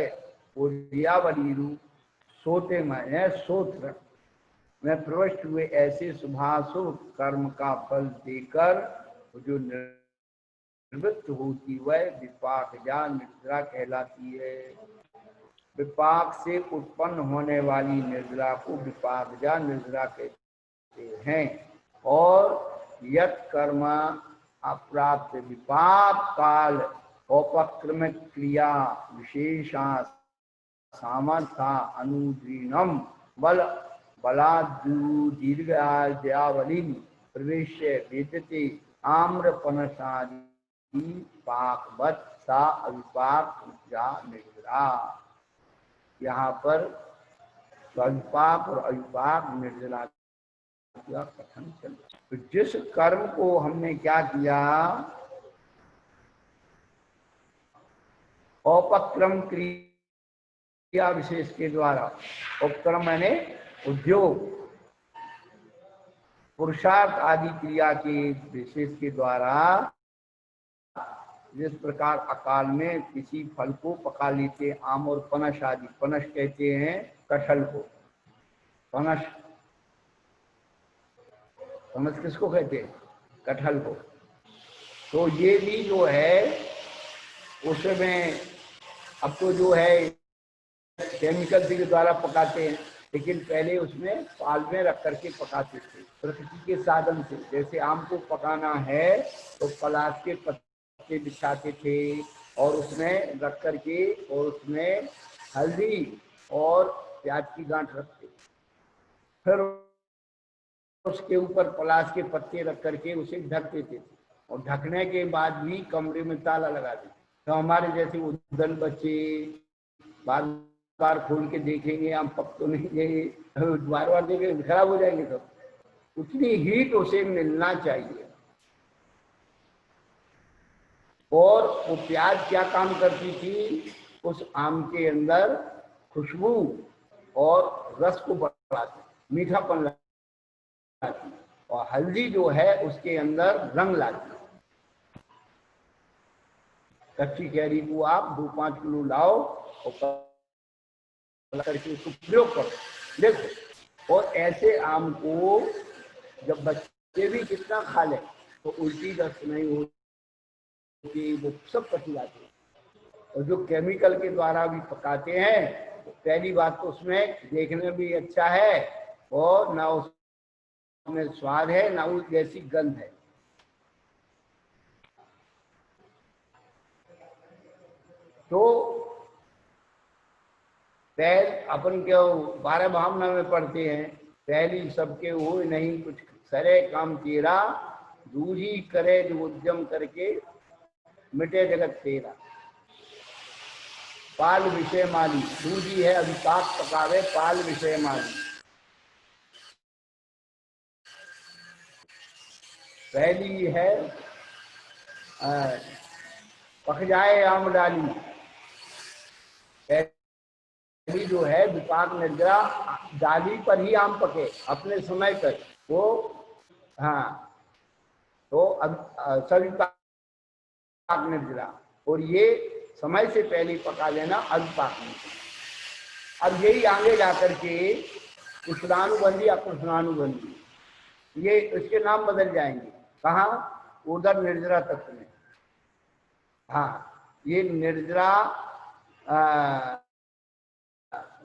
ओरियावली रूप सोते में सोत्र में प्रविष्ट हुए ऐसे शुभाशुभ कर्म का फल देकर जो निवृत्त होती वह विपाकजा निर्जरा कहलाती है। विपाक से उत्पन्न होने वाली निर्जरा को विपाकजा निर्जरा कहते हैं। और यत् कर्म अप्राप्त विपाक काल औपक्रमिक क्रिया विशेषा सामर्था अनुदीनम बल बलादीर्घावली प्रवेश वेदते आम्रपनसादि पाकवत सा अविपाक जा निर्जरा। यहाँ पर अविपाक और अविपाक निर्जरा का कथन चल। तो जिस कर्म को हमने क्या किया, औपक्रम क्रिया विशेष के द्वारा, उपक्रम मैंने उद्योग पुरुषार्थ आदि क्रिया के विशेष के द्वारा, जिस प्रकार अकाल में किसी फल को पका लेते आम और पनस आदि, पनस कहते हैं कटहल को, पनस पनस किसको कहते हैं? कटहल को। तो ये भी जो है उसमें अब तो जो है केमिकल के द्वारा पकाते हैं, लेकिन पहले उसमें पाल में रख करके पकाते थे प्रकृति के साधन से। जैसे आम को पकाना है तो पलाश के पत्ते बिछाते थे और उसमें रख करके और उसमें हल्दी और प्याज की गांठ रखते, फिर उसके ऊपर पलाश के पत्ते रख करके उसे ढक देते थे और ढकने के बाद भी कमरे में ताला लगा देते। तो हमारे जैसे उद्दल बच्चे बार बार खोल के देखेंगे हम पक तो नहीं गए, बार बार देखेंगे खराब हो जाएंगे सब। उतनी हीट उसे मिलना चाहिए। और वो प्याज क्या काम करती थी, उस आम के अंदर खुशबू और रस को बढ़ाती, मीठापन लाती, और हल्दी जो है उसके अंदर रंग लाती। कच्ची कैरी को आप 2-5 किलो लाओ और करके उसको प्रयोग करो, देखो। और ऐसे आम को जब बच्चे भी कितना खा ले तो उल्टी दस्त नहीं होती, वो सब पची जाती है। और जो केमिकल के द्वारा भी पकाते हैं तो पहली बात तो उसमें देखने भी अच्छा है और ना उसमें स्वाद है ना उस जैसी गंध है। तो पहल अपन क्यों 12 भावना में पढ़ते हैं, पहली सबके हो नहीं कुछ सरे काम तेरा, दूजी करे जो उद्यम करके मिटे जगत तेरा। पाल विषय माली, दूजी है अभिपाक पकावे पाल विषय माली। पहली है पक जाए आम डाली, पहली जो है विपाक निर्जरा, डाली पर ही आम पके अपने समय पर वो। हाँ, तो अब सभी पाक निर्जरा, और ये समय से पहले पका लेना अल्पाक निर्जरा। अब यही आगे जाकर के कृष्णानुबंधी अकृष्णानुबंधी ये इसके नाम बदल जाएंगे। कहाँ? उधर निर्जरा तत्व में। हाँ, ये निर्जरा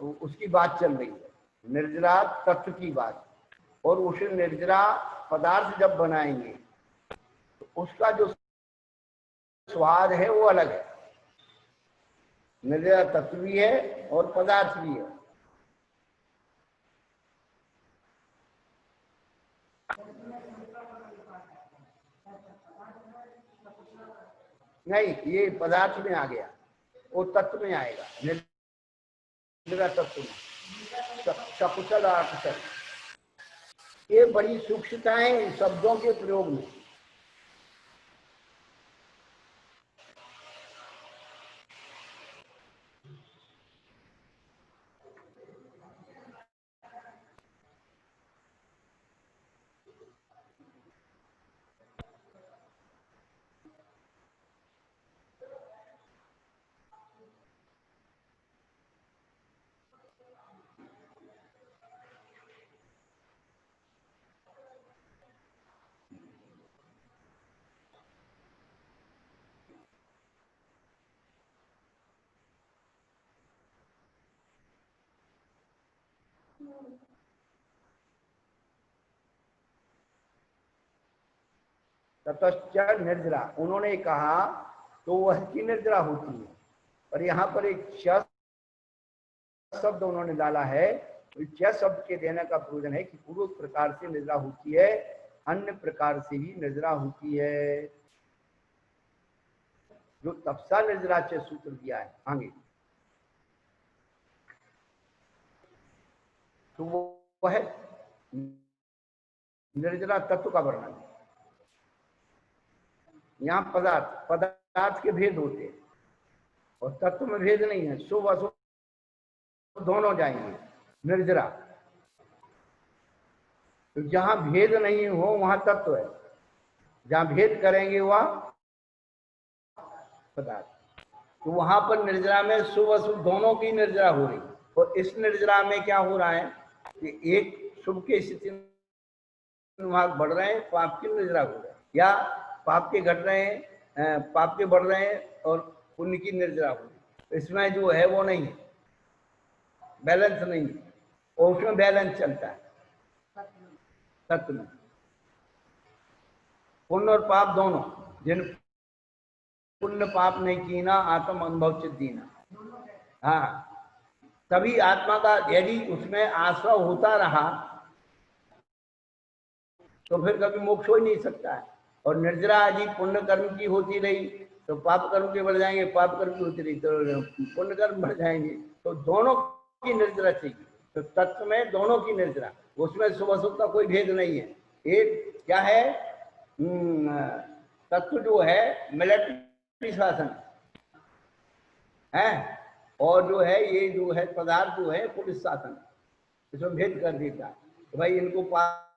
उसकी बात चल रही है, निर्जरा तत्व की बात। और उस निर्जरा पदार्थ जब बनाएंगे तो उसका जो स्वाद है वो अलग है। निर्जरा तत्व भी है और पदार्थ भी है। नहीं, ये पदार्थ में आ गया, वो तत्व में आएगा, निर्जरा तत्व में। सकुशल और अकुशल, ये बड़ी सूक्ष्मता है शब्दों के प्रयोग में। ततश्च निर्जरा उन्होंने कहा तो वह की निर्जरा होती है, और यहाँ पर एक च शब्द उन्होंने डाला है। च शब्द के देने का प्रयोजन है कि पूर्व प्रकार से निर्जरा होती है, अन्य प्रकार से ही निर्जरा होती है। जो तपसा निर्जरा च सूत्र दिया है आगे, तो वो है निर्जरा तत्व का वर्णन। यहाँ पदार्थ के भेद होते हैं और तत्व में भेद नहीं है। शुभ अशुभ दोनों जाएंगे निर्जरा। तो जहां भेद नहीं हो वहां तत्व है, जहां भेद करेंगे वह पदार्थ। तो वहां पर निर्जरा में शुभ अशुभ दोनों की निर्जरा हो रही। और इस निर्जरा में क्या हो रहा है कि एक शुभ की स्थिति भाग बढ़ रहे हैं, पाप की निर्जरा हो रहा है, या पाप के घट रहे हैं, पाप के बढ़ रहे हैं और पुण्य की निर्जरा हो रही। इसमें जो है वो नहीं है, बैलेंस नहीं है। और उसमें बैलेंस चलता है तत्व में, पुण्य और पाप दोनों। जिन पुण्य पाप नहीं कीना आत्म अनुभव चित दीना। हाँ, तभी आत्मा का यदि उसमें आश्रय होता रहा तो फिर कभी मोक्ष हो ही नहीं सकता है। और निर्जरा यदि पुण्य कर्म की होती रही तो पाप कर्म के बढ़ जाएंगे, पाप कर्म की होती रही तो पुण्य कर्म बढ़ जाएंगे। तो दोनों की निर्जरा चाहिए। तो तत्व में दोनों की निर्जरा, उसमें शुभ अशुभ का कोई भेद नहीं है। एक क्या है, तत्व जो है मिलिट्री शासन है, और जो है ये जो है पदार्थ जो है पुलिस शासन, इसमें भेद कर देता है। तो भाई इनको पास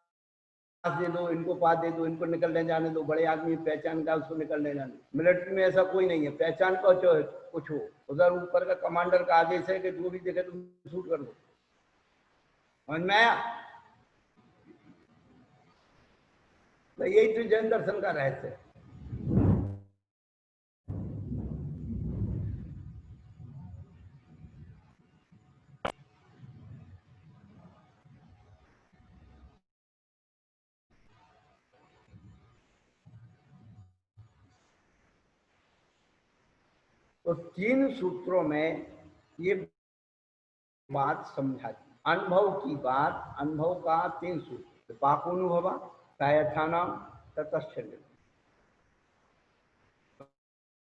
दे दो, इनको पास दे दो, इनको निकलने जाने दो, बड़े आदमी पहचान का उसको निकलने जाने। मिलिट्री में ऐसा कोई नहीं है, पहचान का कुछ हो, उधर ऊपर का कमांडर का आदेश है कि जो भी देखे तुम शूट कर दो। समझ में आया? तो यही तो जैन दर्शन का रहस्य है। तो 3 सूत्रों में ये बात समझा दी, अनुभव की बात। अनुभव का 3 सूत्र, पापोनुभव, कायर्थानाम, ततश्चर्य।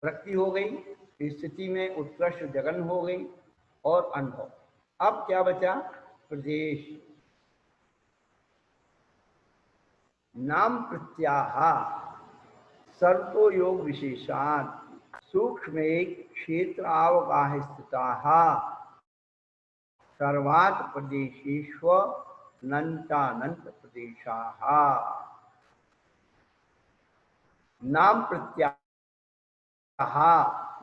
वृत्ति हो गई, स्थिति में उत्कृष्ट जगन हो गई, और अनुभव। अब क्या बचा? प्रदेश। नाम प्रत्याह सर्तो योग विशेषात सूक्ष्म क्षेत्र अवगाह स्थिता सर्वात् प्रदेशेष्व नंतानंत प्रदेशाः। नाम प्रत्याह,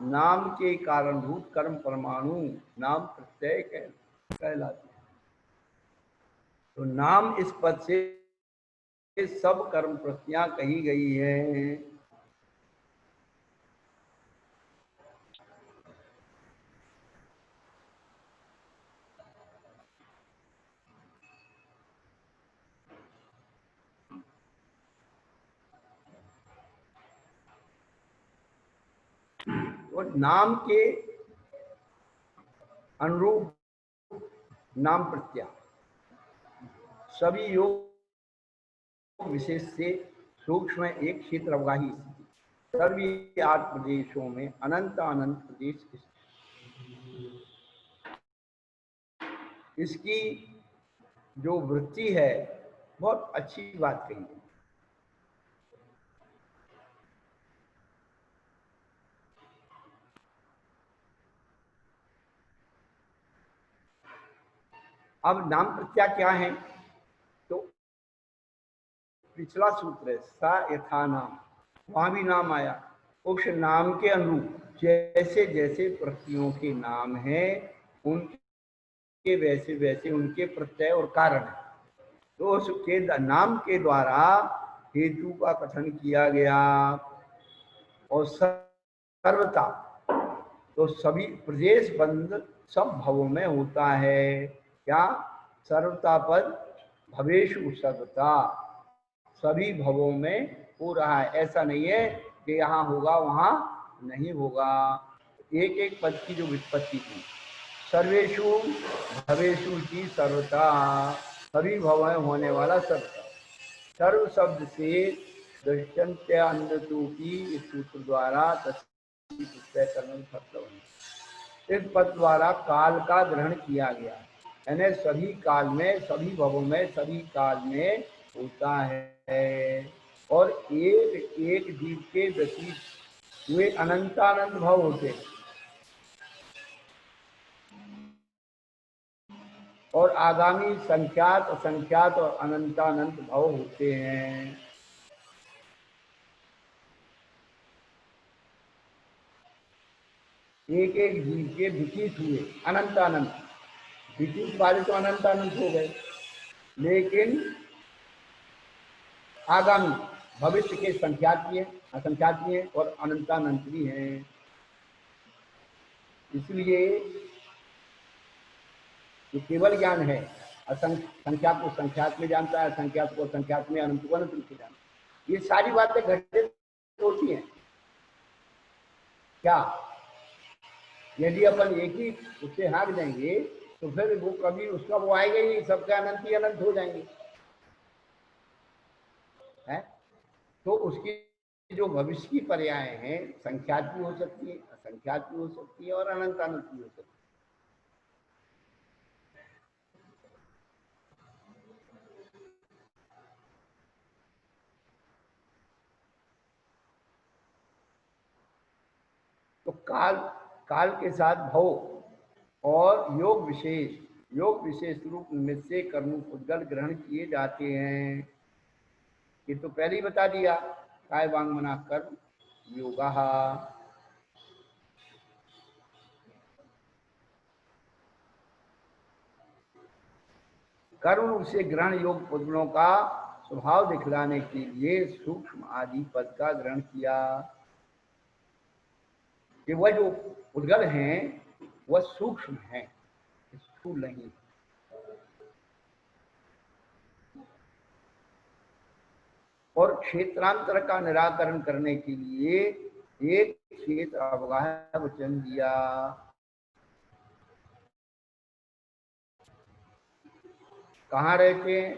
नाम के कारणभूत कर्म परमाणु नाम प्रत्यय कहलाते हैं। तो नाम इस पद से सब कर्म प्रत्याह कही गई है। और नाम के अनुरूप नाम प्रत्यय सभी योग विशेष से सूक्ष्म एक क्षेत्र अवगाही स्थिति सभी 8 प्रदेशों में अनंत अनंत प्रदेश स्थित। इसकी जो वृत्ति है बहुत अच्छी बात कही है। अब नाम प्रत्यय क्या है? तो पिछला सूत्र है सा यथा नाम, वहां भी नाम आया। उस नाम के अनुरूप जैसे जैसे प्रत्ययों के नाम है उनके वैसे वैसे उनके प्रत्यय और कारण है। तो उसके नाम के द्वारा हेतु का कथन किया गया। और सर्वता तो सभी प्रदेश बंद सब भवों में होता है। क्या? सर्वता पर भवेषु सर्वता सभी भवों में हो रहा है। ऐसा नहीं है कि यहाँ होगा वहां नहीं होगा। एक एक पद की जो व्युत्पत्ति थी, सर्वेषु भवेषु की सर्वता सभी भव में होने वाला सर्वता। सर्व शब्द से दृष्टन्त्य अन्यतु की इस सूत्र द्वारा इस पद द्वारा काल का ग्रहण किया गया, यानी सभी काल में सभी भवों में सभी काल में होता है। और एक एक जीव के व्यतीत हुए अनंतानंत भव होते हैं और आगामी संख्यात असंख्यात और अनंतानंत भव होते हैं। एक एक जीव के विचित हुए अनंतानंत, विचित वाले तो अनंतानंत हो गए, लेकिन आगामी भविष्य के संख्यात भी है असंख्यात भी है और अनंतानंत भी है। इसलिए जो केवल ज्ञान है संख्यात को संख्यात में जानता है, संख्यात को संख्यात में, अनंत को अनंत रूप से जानता है। ये सारी बातें घटित होती हैं। क्या यदि अपन एक ही उससे हाँक देंगे तो फिर वो कभी उसका वो आएगा ही, सबके अनंत ही अनंत हो जाएंगे है। तो उसकी जो भविष्य की पर्याय हैं संख्यात भी हो सकती है, असंख्यात भी हो सकती है और अनंत अनंत भी हो सकती है। तो काल काल के साथ भव और योग विशेष रूप में से कर्म उद्गल ग्रहण किए जाते हैं। ये तो पहले ही बता दिया, काय वांग मना कर्म योगा। कर्म से ग्रहण योग पुद्गलों का स्वभाव दिखलाने के लिए सूक्ष्म आदि पद का ग्रहण किया कि वह जो उद्गल हैं वह सूक्ष्म है, स्थूल नहीं। और क्षेत्रांतर का निराकरण करने के लिए एक क्षेत्र अवगाह वचन दिया। कहाँ रहते हैं?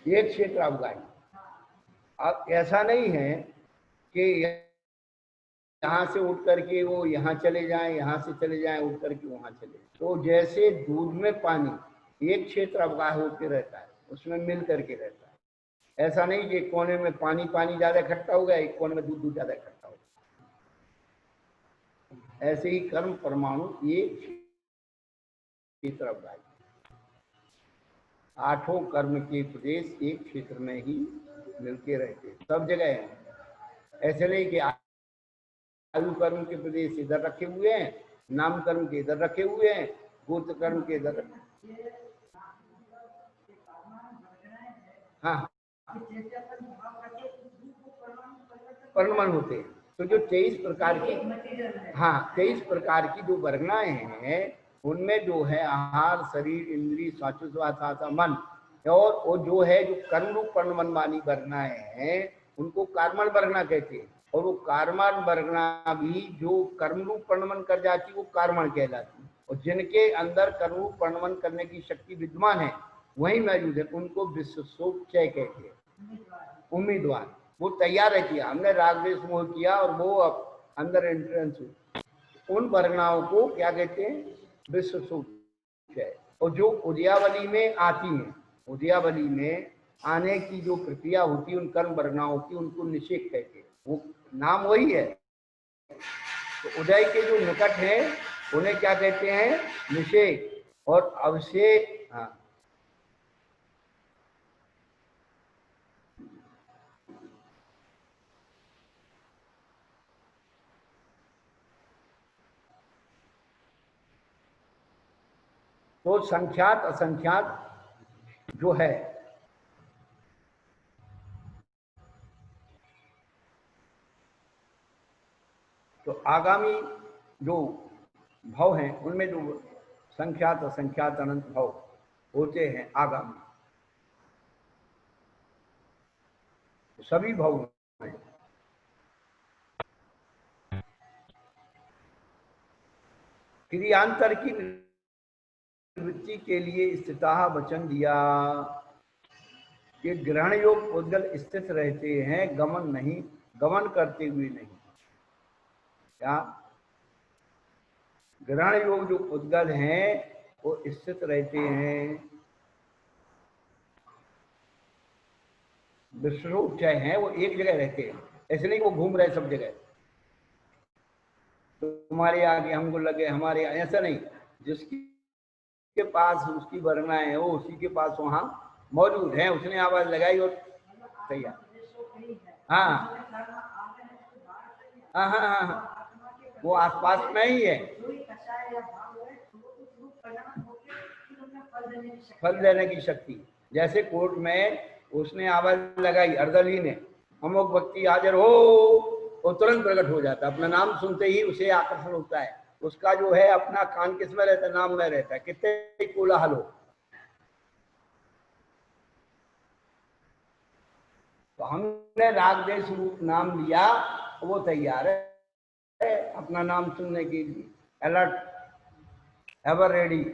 एक क्षेत्र अवगाही। अब ऐसा नहीं है कि यहाँ से उठ करके वो यहाँ चले जाएं, यहाँ से चले जाएं, उठ करके वहां चले। तो जैसे दूध में पानी एक क्षेत्र अवगाह होकर रहता है, उसमें मिल करके रहता है। ऐसा नहीं कि एक कोने में पानी ज्यादा इकट्ठा हो गया, एक कोने में दूध ज्यादा इकट्ठा हो गया। ऐसे ही कर्म परमाणु एक क्षेत्र अवगाही। 8 कर्म के प्रदेश एक क्षेत्र में ही मिलके रहते, सब जगह है। ऐसे नहीं कि आयु कर्म के प्रदेश इधर रखे हुए हैं, नाम कर्म के इधर रखे हुए हैं, गोत्र कर्म के इधर। हाँ, परमाणु होते हैं। तो जो 23 प्रकार की 23 प्रकार की जो वर्गनाएं हैं उनमें जो है आहार, शरीर, इंद्रिय, स्वाचुस्वासा, मन, और वो जो है जो कर्म रूप परमन वाली वर्गनाएं हैं उनको कर्मण वर्गना कहते हैं। और वो कार्मण वर्गणा भी जो कर्म रूप प्रणमन कर जाती वो कार्मण कहलाती, और जिनके अंदर कर्म रूप प्रणमन करने की शक्ति विद्यमान है वही मौजूद है, उनको विश्वसोपचय कहते हैं, उम्मीदवार। वो तैयार है, किया हमने राग द्वेष मोह किया और वो अब अंदर एंट्रेंस हुई, उन वर्गणाओं को क्या कहते हैं, विश्वसोपचय। और जो उदयावली में आती हैं, उदयावली में आने की जो प्रक्रिया होती है उन कर्म वर्गणाओं की, उनको निषेक कहते हैं, वो नाम वही है। तो उदय के जो निकट है उन्हें क्या कहते हैं, निषेक। और अवशेष, हाँ, तो संख्यात असंख्यात जो है, तो आगामी जो भाव हैं उनमें जो संख्यात असंख्यात अनंत भाव होते हैं आगामी, सभी भाव हैं। क्रियांतर की वृत्ति के लिए स्थितः वचन दिया कि ग्रहण योग उद्गल स्थित रहते हैं, गमन नहीं, गमन करते हुए नहीं। क्या ग्रहण योग जो उद्गल हैं वो स्थित रहते हैं, विश्वोपचय हैं, वो एक जगह रहते हैं, ऐसे नहीं वो घूम रहे सब जगह, तुम्हारे आगे हमको लगे हमारे, ऐसा नहीं। जिसकी के पास उसकी वर्णा है वो उसी के पास वहां मौजूद है, उसने आवाज लगाई और तैयार। हाँ हाँ हाँ हाँ हाँ, वो आसपास में ही है, फल देने की शक्ति। जैसे कोर्ट में उसने आवाज लगाई अर्दली ने, अमुक व्यक्ति हाजिर हो, वो तुरंत प्रकट हो जाता है, अपना नाम सुनते ही उसे आकर्षण होता है, उसका जो है अपना कान किस में रहता है, नाम में रहता है, कितने कोलाहल हो। तो हमने राग देश रूप नाम लिया, वो तैयार है अपना नाम सुनने के लिए, अलर्ट, एवर रेडी।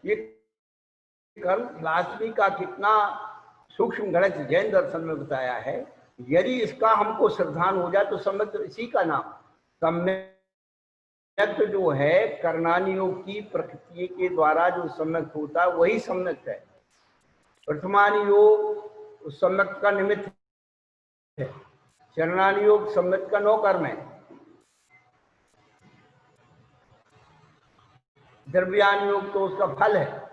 ये कर्म फिलॉसफी का कितना सूक्ष्म गणित जैन दर्शन में बताया है। यदि इसका हमको श्रद्धान हो जाए तो सम्यक इसी का नाम, सम्यक जो है कर्णानियोग की प्रकृति के द्वारा जो सम्यक होता है वही सम्यक है। प्रथमानियोग सम्यक का निमित्त है, चरणानियोग सम्यक का नौ कर्म है, द्रव्यानुयोग तो उसका फल है।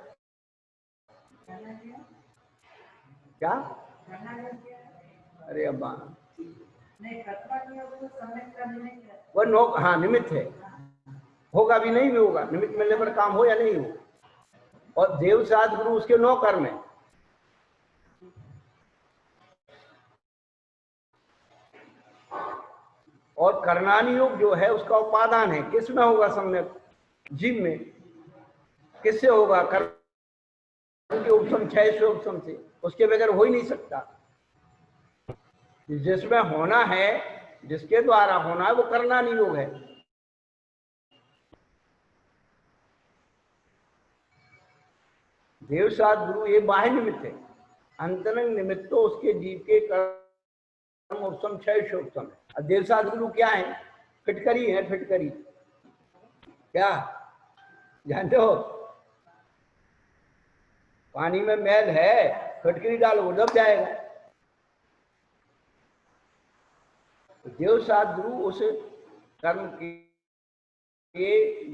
क्या? अरे अब्बा, वो नो, हाँ निमित्त है, होगा भी नहीं भी होगा, निमित्त मिलने पर काम हो या नहीं हो। और देव साध गुरु उसके नौ कर्म है। और कर्णानी योग जो है उसका उपादान है, किसमें होगा सम्यक, जीव में। किससे होगा, कर्म के उपशम, क्षय से उपशम से, उसके बगैर हो ही नहीं सकता। जिसमें होना है, जिसके द्वारा होना है वो कर्णानी योग है। देव साध गुरु ये बाह्य निमित्त है, अंतरंग निमित्त तो उसके जीव के कर्म उपशम क्षय से उपशम है। और देव साध गुरु क्या है, फिटकरी है, फिटकरी, क्या जानते हो, पानी में मैल है, फिटकरी डालो वो दब जाएगा। तो देव साध गुरु उस कर्म के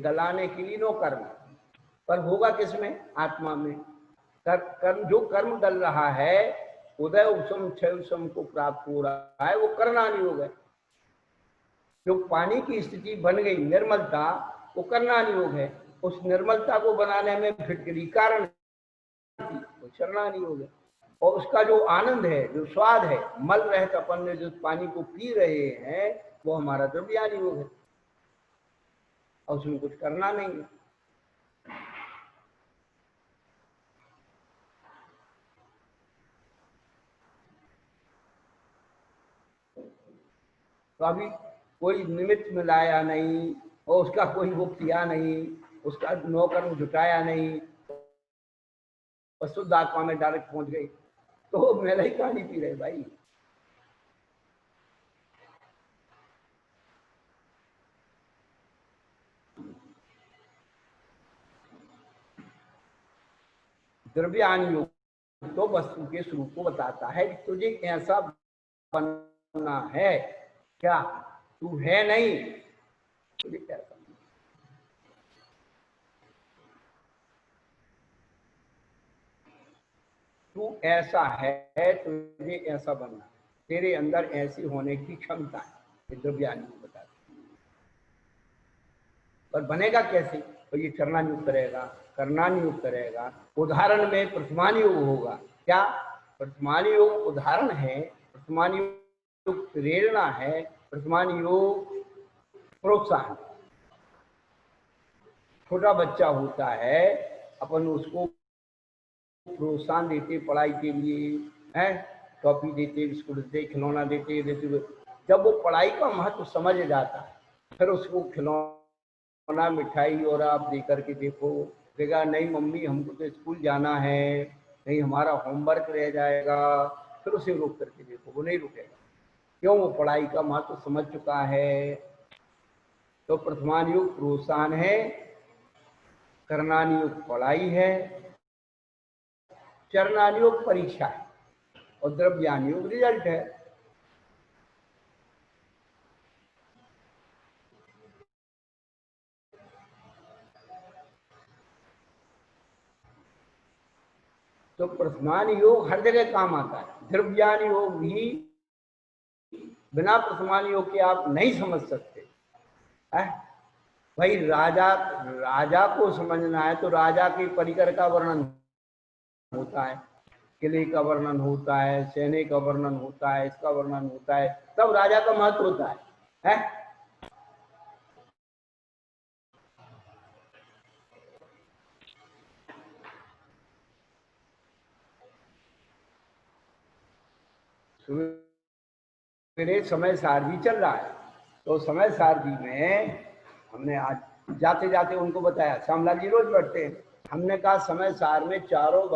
गलाने के लिए नो कर्म, पर होगा किसमें, आत्मा में। कर्म जो कर्म डल रहा है, उदय उपशम क्षय उपशम को प्राप्त हो रहा है, वो कर्णानी योग है। जो पानी की स्थिति बन गई निर्मलता, वो कर्णानी योग है। उस निर्मलता को बनाने में फिटकरी कारण, वो चरणानी योग है। और उसका जो आनंद है, जो स्वाद है, मल रहित अपन ने जो पानी को पी रहे हैं, वो हमारा द्रव्यानी योग है, और उसमें कुछ करना नहीं है। तो अभी कोई निमित्त मिलाया नहीं और उसका कोई वो किया नहीं, उसका नौकर जुटाया नहीं, और शुद्ध आत्मा में डायरेक्ट पहुंच गई, तो मेला ही कहानी पी रहे भाई। द्रव्यान योग तो वस्तु के स्वरूप को बताता है कि तुझे ऐसा बनना है, क्या तू है नहीं, तुझे कैसा, तू ऐसा है, तुझे ऐसा बनना, तेरे अंदर ऐसी होने की क्षमता है, ये द्रव्यान योग बताता है। पर बनेगा कैसे? तो ये करना नियुक्त रहेगा, करना नियुक्त रहेगा। उदाहरण में प्रथमान योग होगा। क्या प्रथमान योग उदाहरण है, प्रथमान योग प्रेरणा है, प्रथमान योग प्रोत्साहन। छोटा बच्चा होता है, अपन उसको प्रोत्साहन देते पढ़ाई के लिए, है टॉफी देते, बिस्कुट देते, खिलौना देते। जब वो पढ़ाई का महत्व समझ जाता है, फिर उसको खिलौना, मिठाई और आप दे करके देखो, देगा नहीं मम्मी हमको तो स्कूल जाना है, नहीं हमारा होमवर्क रह जाएगा, फिर उसे रोक करके देखो, वो नहीं रुकेगा। क्यों? वो पढ़ाई का महत्व समझ चुका है। तो प्रथमान युग प्रोत्साहन है, करनान युग पढ़ाई है, चरणान योग परीक्षा है, और द्रव्यान योग रिजल्ट है। तो प्रथमान योग हर जगह काम आता है। द्रव्यान योग भी बिना प्रथमान योग के आप नहीं समझ सकते है? भाई राजा को समझना है तो राजा के परिकर का वर्णन होता है, किले का वर्णन होता है, सेने का वर्णन होता है, इसका वर्णन होता है, तब राजा का महत्व होता है? मेरे समय सारणी चल रहा है, तो समय सारणी में हमने आज जाते जाते उनको बताया, श्यामलाल जी रोज पढ़ते हैं, हमने कहा समय सार में चारों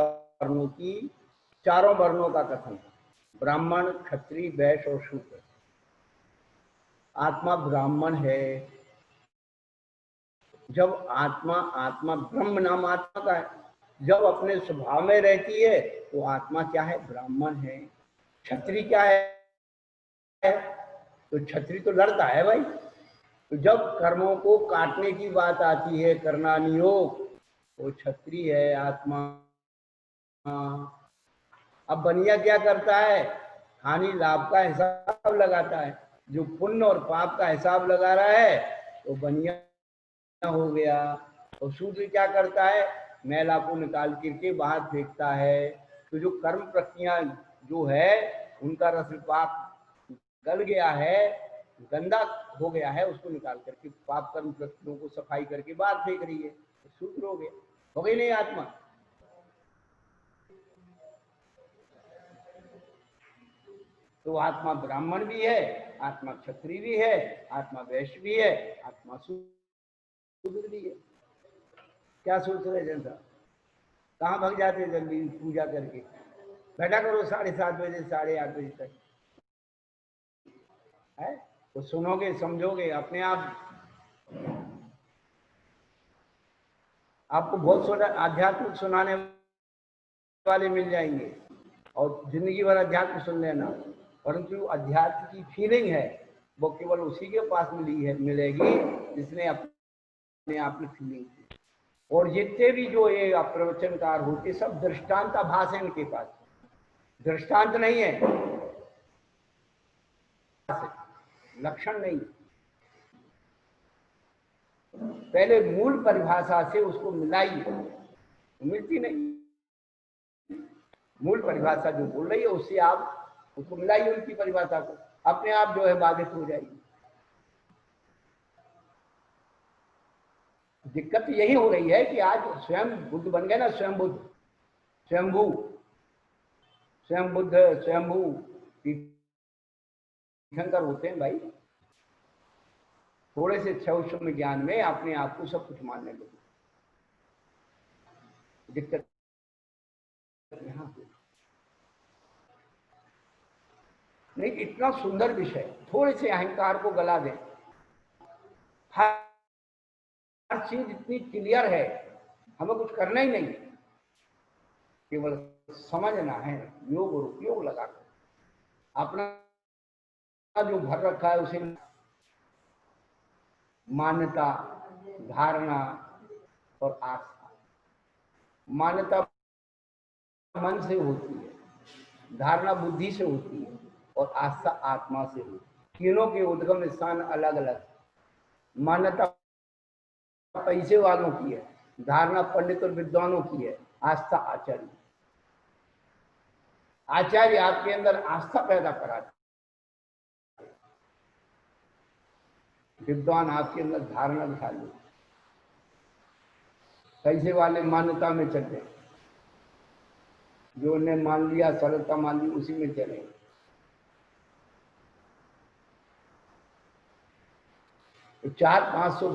वर्णों का कथन, ब्राह्मण, क्षत्रिय, वैश्य और शूद्र। आत्मा ब्राह्मण है। जब आत्मा ब्रह्म नाम आत्मा का है, जब अपने स्वभाव में रहती है तो आत्मा क्या है? ब्राह्मण है। क्षत्रिय क्या है? तो क्षत्रिय तो लड़ता है भाई। तो जब कर्मों को काटने की बात आती है, करना नियोग, वो क्षत्रिय है आत्मा। अब बनिया क्या करता है? हानि लाभ का हिसाब लगाता है। जो पुण्य और पाप का हिसाब लगा रहा है तो बनिया हो गया। और शूद्र क्या करता है? मैला को निकाल करके बाहर फेंकता है। तो जो कर्म प्रक्रिया जो है उनका रस पाप गल गया है, गंदा हो गया है, उसको निकाल करके पाप कर्म प्रक्रियाओं को सफाई करके बाहर फेंक रही है, तो शूद्र हो गया, हो गई नहीं आत्मा। तो आत्मा ब्राह्मण भी है, आत्मा क्षत्रिय भी है, आत्मा वैश्य भी है, आत्मा शूद्र भी है। क्या सोच रहे जनता? कहाँ भाग जाते जल्दी पूजा करके? बैठा करो 7:30 बजे 8:30 बजे तक, है तो सुनोगे समझोगे अपने आप। आपको बहुत सारे आध्यात्मिक सुनाने वाले मिल जाएंगे और जिंदगी भर अध्यात्म सुन लेना, परंतु अध्यात्म की फीलिंग है वो केवल उसी के पास मिलेगी जिसने अपने आप में फीलिंग की। और जितने भी जो ये प्रवचनकार होते सब दृष्टांत आभास है इनके पास, दृष्टांत नहीं है, लक्षण नहीं। पहले मूल परिभाषा से उसको मिलाई, मिलती नहीं। मूल परिभाषा जो बोल रही है उससे आप उसको मिलाइए, उनकी परिभाषा को, अपने आप जो है बाधित हो जाएगी। दिक्कत यही हो रही है कि आज स्वयं बुद्ध बन गए ना, स्वयं बुद्ध, स्वयंभू, स्वयं बुद्ध, स्वयंभू तीर्थंकर होते हैं भाई। थोड़े से सूक्ष्म ज्ञान में अपने आप को सब कुछ मानने लगे। दिक्कत यहाँ पे नहीं, इतना सुंदर विषय, थोड़े से अहंकार को गला दे, हर चीज इतनी क्लियर है, हमें कुछ करना ही नहीं, केवल समझना है, योग और उपयोग लगाकर अपना जो भर रखा है उसे मान्यता, धारणा और आस्था। मान्यता मन से होती है, धारणा बुद्धि से होती है और आस्था आत्मा से होती है। तीनों के उद्गम स्थान अलग अलग। मान्यता पैसे वालों की है, धारणा पंडित और विद्वानों की है, आस्था आचार्य। आचार्य आपके अंदर आस्था पैदा कराते, विद्वान आपके अंदर धारणा दिखा दे। पैसे वाले मान्यता में चलते, जो उन्हें मान लिया, सरलता मान ली, उसी में चले। तो 400-500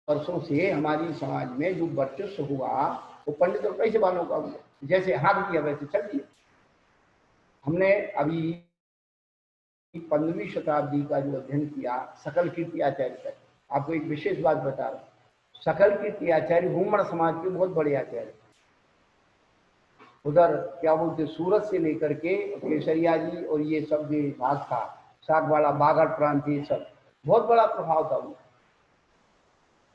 वर्षों से हमारी समाज में जो वर्चस्व हुआ वो पंडित और पैसे वालों का हुआ। जैसे हाथ दिया वैसे चल दिया। हमने अभी 15वीं शताब्दी का जो अध्ययन किया सकल कीर्ति आचार्य तक, आपको एक विशेष बात बता रहा हूँ। सकल कीर्ति आचार्य ब्राह्मण समाज के बहुत बड़े आचार्य, उधर क्या बोलते सूरत से लेकर के केसरिया जी और ये सब जो भाग था, सागवाड़ा बागड़ प्रांत, ये सब बहुत बड़ा प्रभाव था।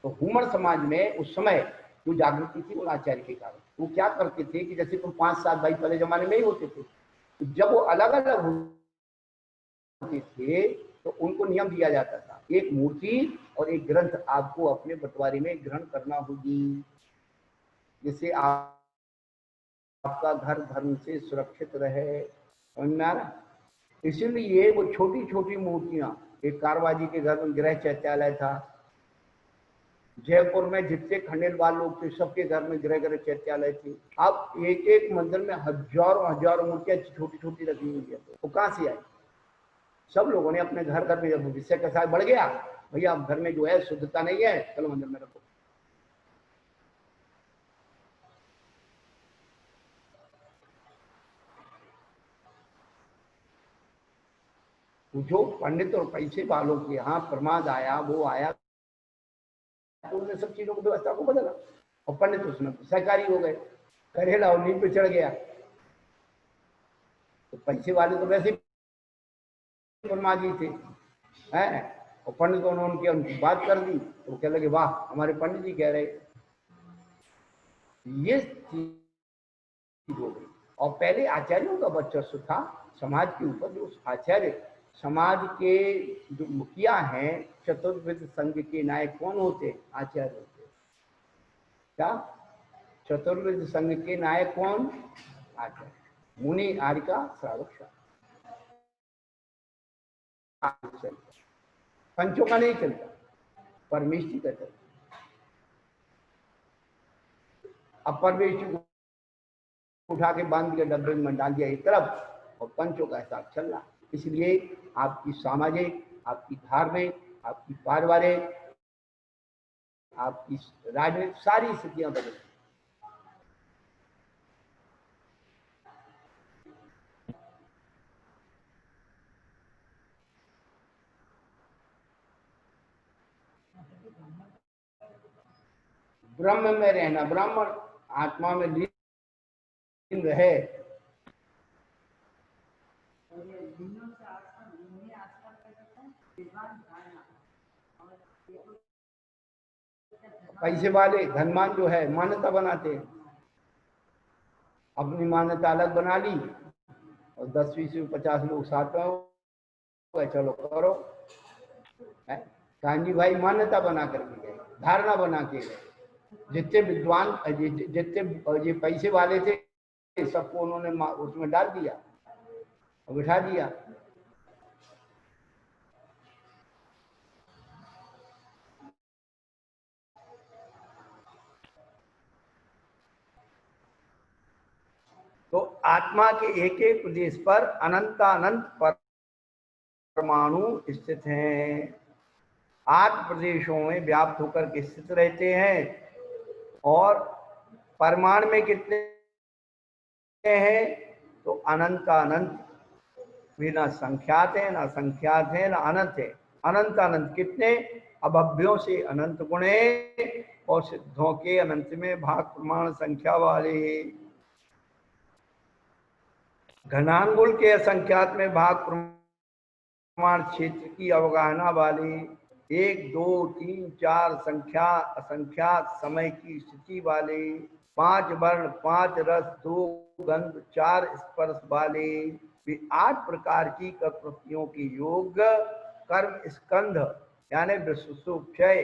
तो हुमर समाज में उस समय जो जागृति थी वो आचार्य के कारण। वो क्या करते थे कि जैसे तुम 5-7 भाई पहले जमाने में ही होते थे, तो जब वो अलग अलग होते थे तो उनको नियम दिया जाता था, एक मूर्ति और एक ग्रंथ आपको अपने बंटवारे में ग्रहण करना होगी, जिससे आपका घर धर्म से सुरक्षित रहे। समझ में आ रहा? इसीलिए वो छोटी छोटी मूर्तियां, एक कारवाजी के घर में गृह चैत्यालय था, जयपुर में जितने खंडेलवाल लोग थे सबके घर में गृह गृह चैत्यालय थी। अब एक एक मंदिर में हजारों हजारों मूर्तियां छोटी छोटी रखी हुई है। तो कहां से आई? सब लोगों ने अपने घर घर में, जब विषय का साथ बढ़ गया, भैया घर में जो है शुद्धता नहीं है, चलो मंदिर में रखो। जो पंडित और पैसे वालों के यहाँ प्रमाद आया, वो आया तो उन्होंने सब चीजों को व्यवस्था को बदला, और पंडित उसमें सहकारी हो गए, करेला और नींद पे चढ़ गया। तो पैसे वाले तो वैसे जी थे, हैं, और पंडित उन्होंने उनकी बात कर दी तो कहने लगे वाह हमारे पंडित जी कह रहे। ये चीज हो गई। और पहले आचार्यों का वर्चस्व था समाज के ऊपर। जो आचार्य समाज के जो मुखिया हैं, चतुर्विद संघ के नायक कौन होते? आचार्य होते। क्या चतुर्विद संघ के नायक कौन? आचार्य। मुनि आर्य श्रावक, पंचों का नहीं चलता, परमेष्टि का चलता। अब परमेष्टि उठा के बांध दिया, डब्बे में डाल दिया एक तरफ, और पंचों का हिसाब चल रहा। इसलिए आपकी सामाजिक, आपकी धार्मिक, आपकी पारिवारिक, आपकी राजनीतिक सारी स्थितियां बदल। ब्रह्म में रहना, ब्राह्मण आत्मा में लीन रहे। पैसे वाले धनवान जो है मान्यता बनाते हैं, अपनी मान्यता अलग बना ली, और 10-20-50 लोग साथ में हो, चलो करो। कांजी भाई मान्यता बना करके गए, धारणा बना के गए। जितने विद्वान, जितने ये पैसे वाले थे, सबको उन्होंने उसमें डाल दिया और बिठा दिया। तो आत्मा के एक एक प्रदेश पर अनंतानंत परमाणु स्थित हैं। आठ प्रदेशों में व्याप्त होकर के स्थित रहते हैं। और परमाणु में कितने हैं? तो अनंत अनंत, भी ना संख्यात है, ना संख्यात है, ना अनंत है। अनंत अनंत कितने? अभव्यों से अनंत गुणे और सिद्धों के अनंत में भाग प्रमाण संख्या वाले। घनांगुल के असंख्यात में भाग प्रमाण क्षेत्र की अवगाहना वाले। 1 2 3 4 संख्या असंख्यात समय की स्थिति वाले। 5 वर्ण 5 रस 2 गंध 4 स्पर्श वाले। भी 8 प्रकार की प्रकृतियों की योग कर्म स्कंध यानी विश्वक्षय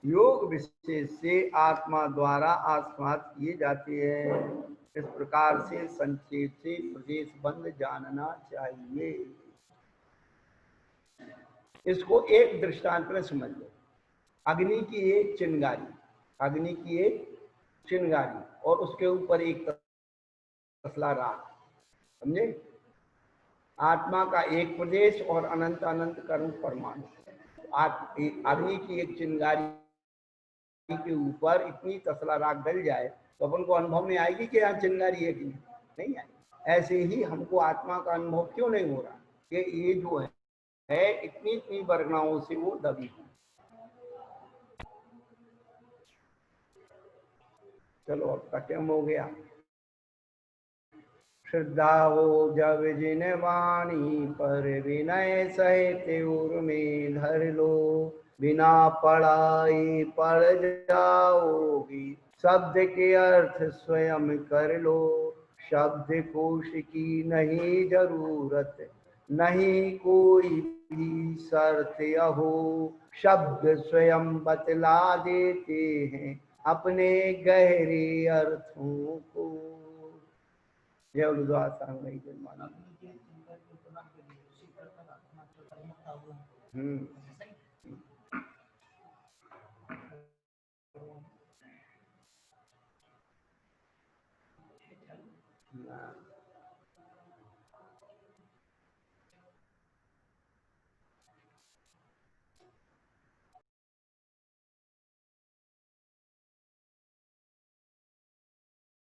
योग विशेष से आत्मा द्वारा आस्वाद किए जाते हैं। इस प्रकार से संक्षेप से प्रदेश बंद जानना चाहिए। इसको एक दृष्टांत में समझ लो। अग्नि की एक चिंगारी, अग्नि की एक चिंगारी और उसके ऊपर एक तसला राख, समझे? आत्मा का एक प्रदेश और अनंत अनंत कर्म परमाणु। अग्नि की एक चिंगारी के ऊपर इतनी तसला राख डल जाए तो अपन को अनुभव में आएगी कि यहाँ चिंगारी है कि नहीं आएगी। ऐसे ही हमको आत्मा का अनुभव क्यों नहीं हो रहा कि ये जो है इतनी इतनी वर्गणाओं से वो दबी है। चलो अब खत्म हो गया। श्रद्धा हो जब जिन वाणी पर विनय सहित उर में धर लो। बिना पढ़ाई पढ़ जाओगी, शब्द के अर्थ स्वयं कर लो। शब्द कोश की नहीं जरूरत, नहीं कोई भी शर्त अहो। शब्द स्वयं बतला देते हैं अपने गहरे अर्थों को। जय उलुदास सांगई जन्माना। हम्म।